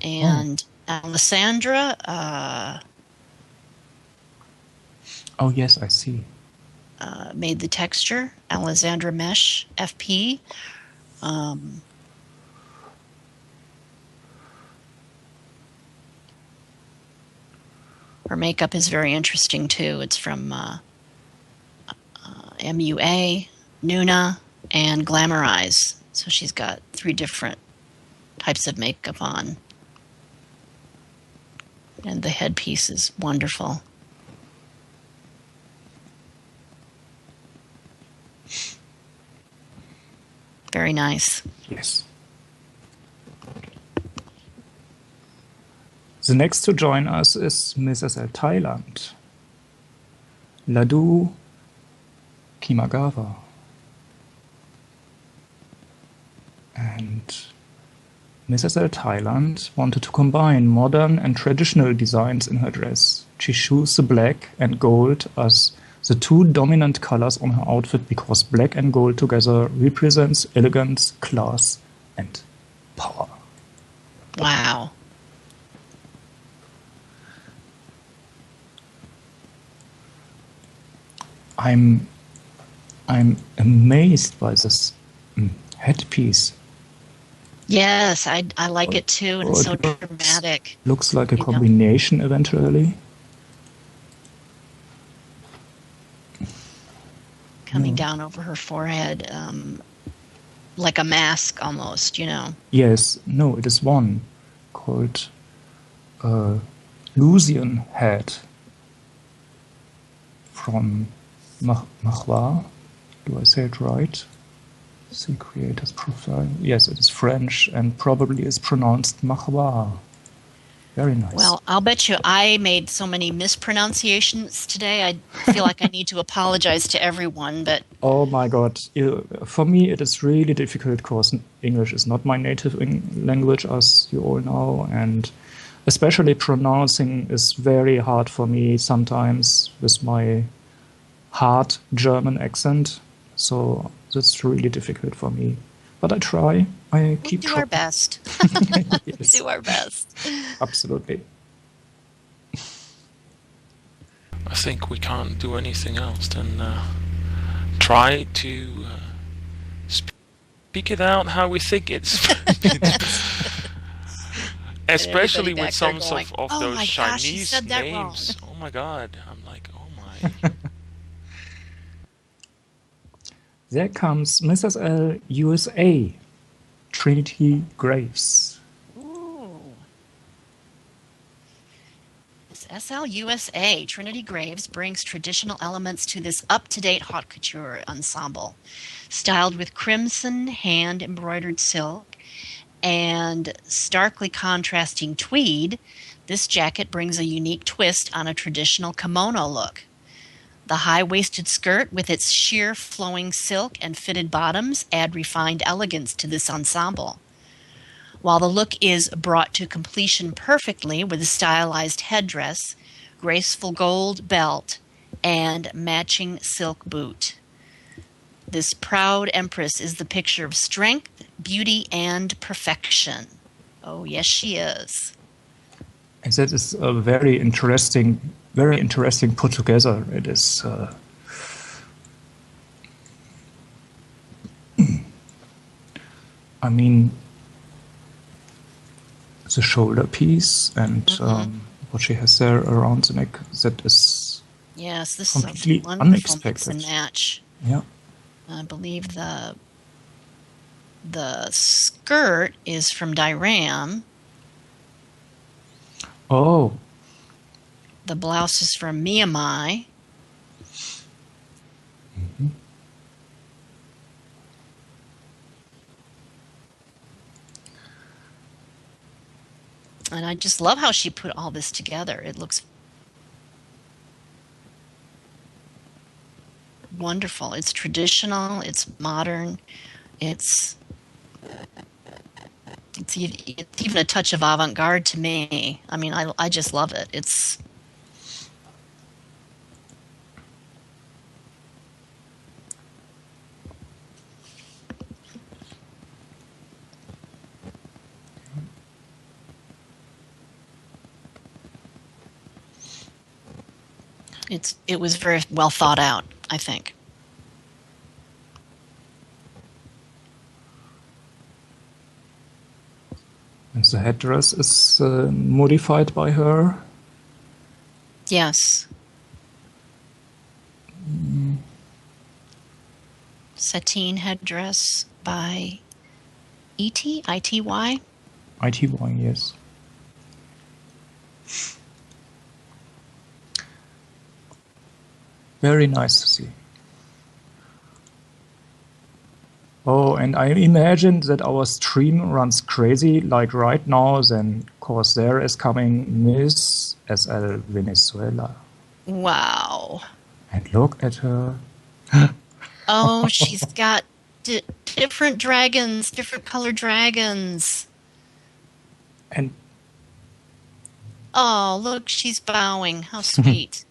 Speaker 2: And Alessandra.
Speaker 1: Oh yes, I see.
Speaker 2: Made the texture. Alessandra Mesh FP. Her makeup is very interesting too. It's from MUA, Nuna, and Glamorize. So she's got 3 different types of makeup on. And the headpiece is wonderful. Very nice.
Speaker 1: Yes. The next to join us is Mrs. L. Thailand, Ladu Kimagawa. And Mrs. L. Thailand wanted to combine modern and traditional designs in her dress. She chose the black and gold as the 2 dominant colors on her outfit because black and gold together represents elegance, class, and power.
Speaker 2: Wow.
Speaker 1: I'm amazed by this headpiece.
Speaker 2: Yes, I like it too, and it's so dramatic.
Speaker 1: Looks like a combination eventually.
Speaker 2: Coming down over her forehead, like a mask almost,
Speaker 1: Yes, no, it is one called Lucian Head from Mahwa. Do I say it right? See creator's profile. Yes, it is French and probably is pronounced Mahwa. Very nice.
Speaker 2: Well, I'll bet you I made so many mispronunciations today. I feel like I need to apologize to everyone, but
Speaker 1: Oh my God. For me, it is really difficult because English is not my native language, as you all know. And especially pronouncing is very hard for me sometimes with my hard German accent. So that's really difficult for me. But I try. I
Speaker 2: we'll
Speaker 1: keep
Speaker 2: do our best.
Speaker 1: Yes,
Speaker 2: Do our best.
Speaker 1: absolutely.
Speaker 3: I think we can't do anything else than try to speak it out how we think it's. Especially with some
Speaker 2: going,
Speaker 3: of
Speaker 2: "Oh
Speaker 3: those
Speaker 2: my gosh, you
Speaker 3: Chinese
Speaker 2: said that
Speaker 3: names. Oh my God! I'm like, oh my.
Speaker 1: There comes Mrs. L, USA, Trinity Graves.
Speaker 2: Ooh. This SL USA, Trinity Graves, brings traditional elements to this up-to-date haute couture ensemble. Styled with crimson hand-embroidered silk and starkly contrasting tweed, this jacket brings a unique twist on a traditional kimono look. The high-waisted skirt with its sheer flowing silk and fitted bottoms add refined elegance to this ensemble. While the look is brought to completion perfectly with a stylized headdress, graceful gold belt, and matching silk boot. This proud empress is the picture of strength, beauty, and perfection. Oh, yes, she is.
Speaker 1: And that is a very interesting put together. It is. I mean, the shoulder piece and what she has there around the neck, that is
Speaker 2: Yes, this
Speaker 1: completely
Speaker 2: is a wonderful mix
Speaker 1: unexpected.
Speaker 2: and match.
Speaker 1: Yeah.
Speaker 2: I believe the skirt is from Dairam.
Speaker 1: Oh,
Speaker 2: The blouse is from Miyamai. And I just love how she put all this together. It looks wonderful. It's traditional, it's modern, it's even a touch of avant-garde to me. I mean, I just love it. It was very well thought out, I think.
Speaker 1: and the headdress is modified by her.
Speaker 2: Yes. Sateen headdress by E.T. I.T.Y.
Speaker 1: ITY, yes. Very nice to see. Oh, and I imagine that our stream runs crazy like right now, then of course there is coming Miss SL Venezuela.
Speaker 2: Wow.
Speaker 1: And look at her.
Speaker 2: Oh, she's got different dragons, different colored dragons.
Speaker 1: And
Speaker 2: oh, look, she's bowing. How sweet.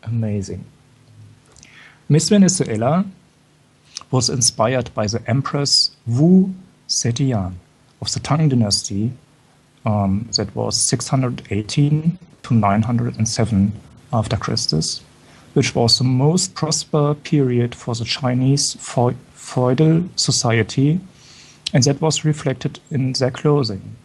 Speaker 1: amazing. Miss Venezuela was inspired by the Empress Wu Zetian of the Tang Dynasty, that was 618 to 907 after Christus, which was the most prosperous period for the Chinese feudal society, and that was reflected in their clothing,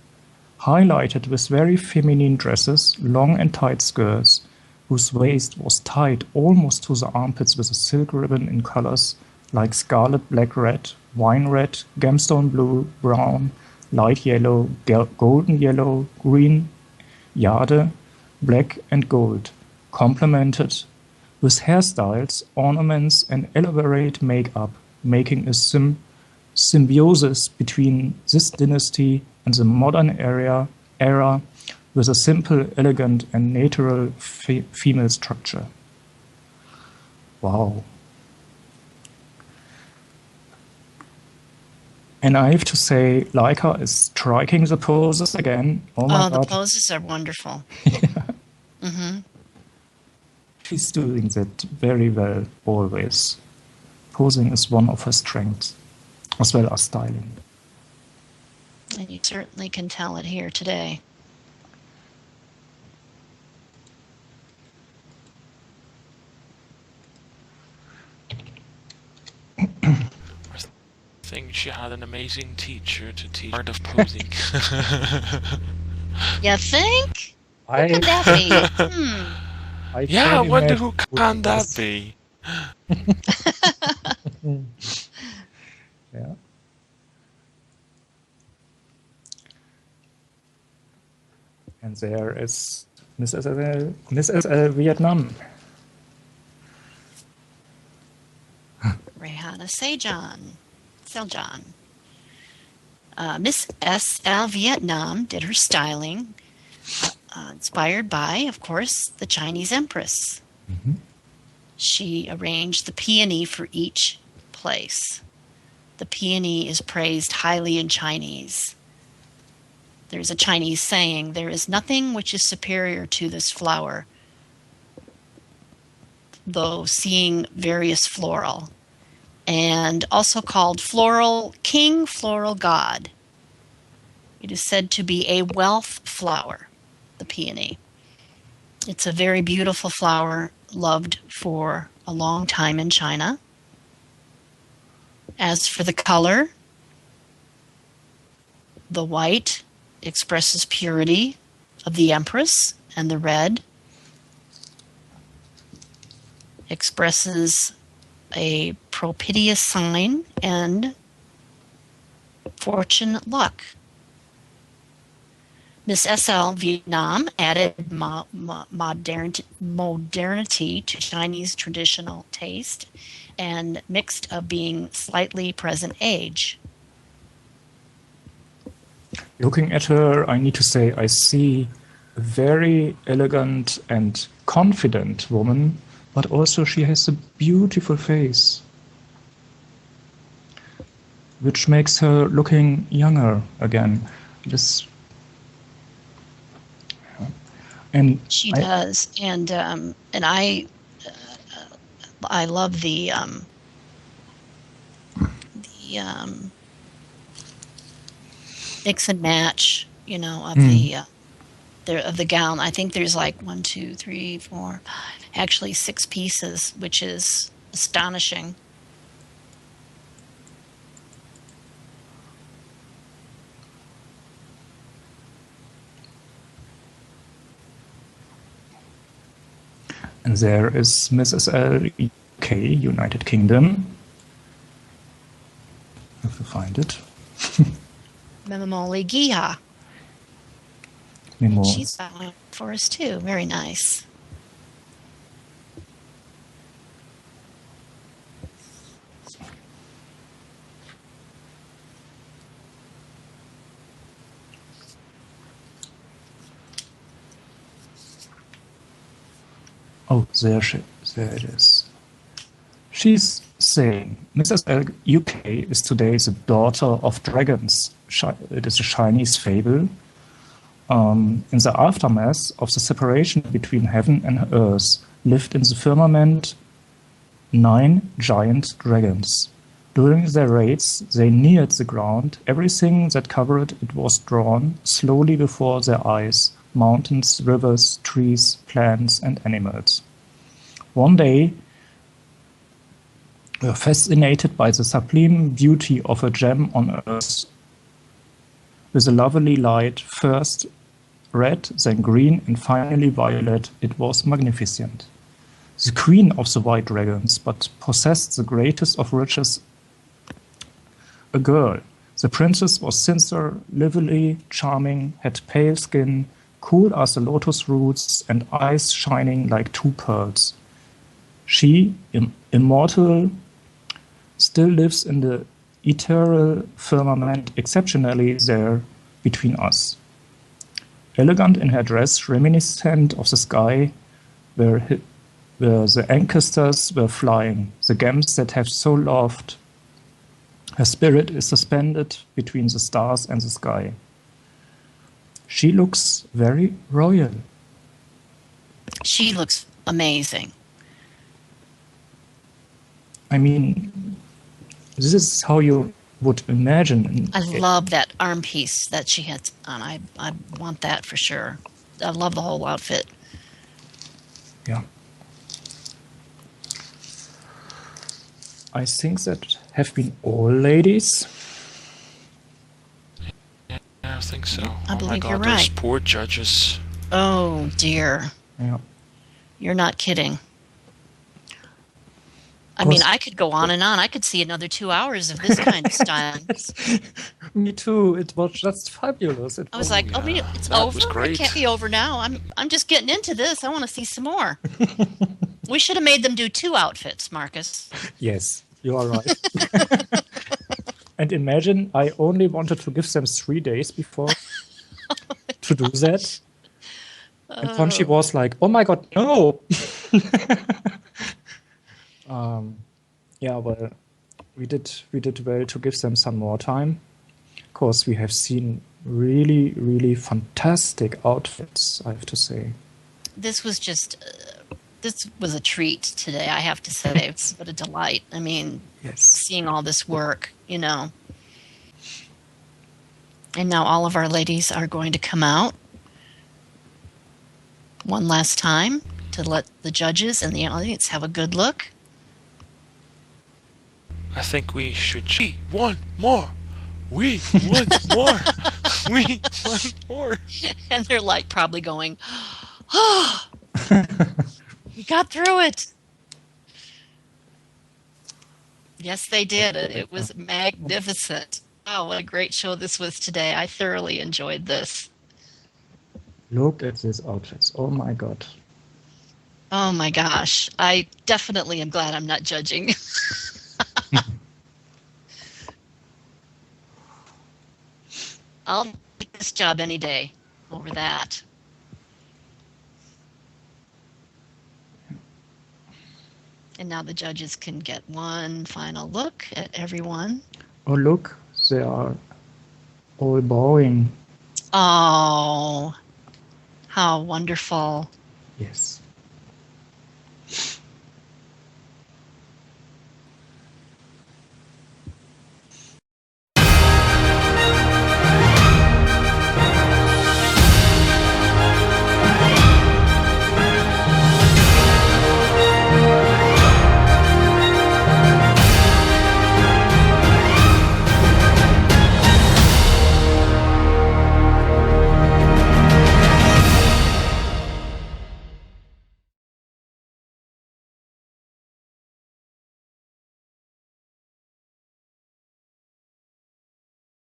Speaker 1: highlighted with very feminine dresses, long and tight skirts, whose waist was tied almost to the armpits with a silk ribbon in colors like scarlet, black, red, wine red, gemstone blue, brown, light yellow, golden yellow, green, jade, black and gold, complemented with hairstyles, ornaments, and elaborate makeup, making a symbiosis between this dynasty and the modern era with a simple, elegant, and natural female structure. Wow. And I have to say, Leica is striking the poses again. Oh my
Speaker 2: the
Speaker 1: God.
Speaker 2: poses are wonderful.
Speaker 1: She's doing that very well always. Posing is one of her strengths, as well as styling.
Speaker 2: And you certainly can tell it here today.
Speaker 3: I think she had an amazing teacher to teach art of posing.
Speaker 2: You think?
Speaker 1: I
Speaker 2: Could that be?
Speaker 1: I
Speaker 3: Yeah, I
Speaker 1: can't
Speaker 3: wonder
Speaker 1: imagine
Speaker 3: who
Speaker 1: doing
Speaker 3: can that
Speaker 1: this.
Speaker 3: be?
Speaker 1: Yeah. And there is Miss SL Vietnam.
Speaker 2: Rehanna Seljan. Miss SL Vietnam did her styling, inspired by, of course, the Chinese Empress.
Speaker 1: Mhm.
Speaker 2: She arranged the peony for each place. The peony is praised highly in Chinese. There's a Chinese saying, "There is nothing which is superior to this flower," though seeing various floral, and also called king floral god. It is said to be a wealth flower, the peony. It's a very beautiful flower, loved for a long time in China. As for the color, the white expresses purity of the Empress, and the red expresses a propitious sign and fortunate luck. Miss SL Vietnam added modernity to Chinese traditional taste and mixed of being slightly present age.
Speaker 1: Looking at her, I need to say I see a very elegant and confident woman, but also she has a beautiful face, which makes her looking younger again. This, and
Speaker 2: She does, and I love the mix and match, of the gown. I think there's like 1, 2, 3, 4, 5, actually 6 pieces, which is astonishing.
Speaker 1: And there is Mrs. L. UK, United Kingdom. If you find it.
Speaker 2: Memoli Giha.
Speaker 1: Memo.
Speaker 2: She's got one for us too. Very nice.
Speaker 1: Oh, there it is. She's saying, Mrs. L. UK is today the daughter of dragons. It is a Chinese fable. In the aftermath of the separation between heaven and earth, lived in the firmament 9 giant dragons. During their raids, they neared the ground. Everything that covered it was drawn slowly before their eyes: mountains, rivers, trees, plants, and animals. One day, were fascinated by the sublime beauty of a gem on earth. With a lovely light, first red, then green, and finally violet, it was magnificent. The queen of the white dragons, but possessed the greatest of riches, a girl. The princess was sincere, lively, charming, had pale skin, cool as the lotus roots, and eyes shining like 2 pearls. She, immortal, still lives in the ethereal firmament exceptionally there between us. Elegant in her dress, reminiscent of the sky where the ancestors were flying, the gems that have so loved. Her spirit is suspended between the stars and the sky. She looks very royal.
Speaker 2: She looks amazing.
Speaker 1: I mean, this is how you would imagine.
Speaker 2: I love that arm piece that she has on. I want that for sure. I love the whole outfit.
Speaker 1: Yeah. I think that have been all, ladies.
Speaker 3: Yeah, I think so.
Speaker 2: I
Speaker 3: Oh my
Speaker 2: believe
Speaker 3: God,
Speaker 2: you're
Speaker 3: those
Speaker 2: right.
Speaker 3: poor judges.
Speaker 2: Oh dear.
Speaker 1: Yeah.
Speaker 2: You're not kidding. I
Speaker 1: Course-
Speaker 2: mean, I could go on and on. I could see another 2 hours of this kind of styling.
Speaker 1: Me too. It was just fabulous.
Speaker 2: I was like, oh,
Speaker 3: yeah,
Speaker 2: it's
Speaker 3: that
Speaker 2: over?
Speaker 3: was
Speaker 2: It
Speaker 3: great.
Speaker 2: can't be over now. I'm just getting into this. I want to see some more. We should have made them do 2 outfits, Marcus.
Speaker 1: Yes, you are right. And imagine, I only wanted to give them 3 days before to do that. And Fonchi was like, "Oh my God, no!" Yeah, well, we did well to give them some more time. Of course, we have seen really, really fantastic outfits, I have to say.
Speaker 2: This was a treat today, I have to say. What a delight. I mean,
Speaker 1: Yes.
Speaker 2: seeing all this work, you know. And now all of our ladies are going to come out one last time to let the judges and the audience have a good look.
Speaker 3: I think we should. We want more. We want more. We want more.
Speaker 2: And they're like probably going, oh, we got through it. Yes, they did. It was magnificent. Oh, what a great show this was today. I thoroughly enjoyed this.
Speaker 1: Look at these outfits. Oh my God.
Speaker 2: Oh my gosh. I definitely am glad I'm not judging. I'll take this job any day over that. And now the judges can get one final look at everyone.
Speaker 1: Oh, look, they are all bowing.
Speaker 2: Oh, how wonderful.
Speaker 1: Yes.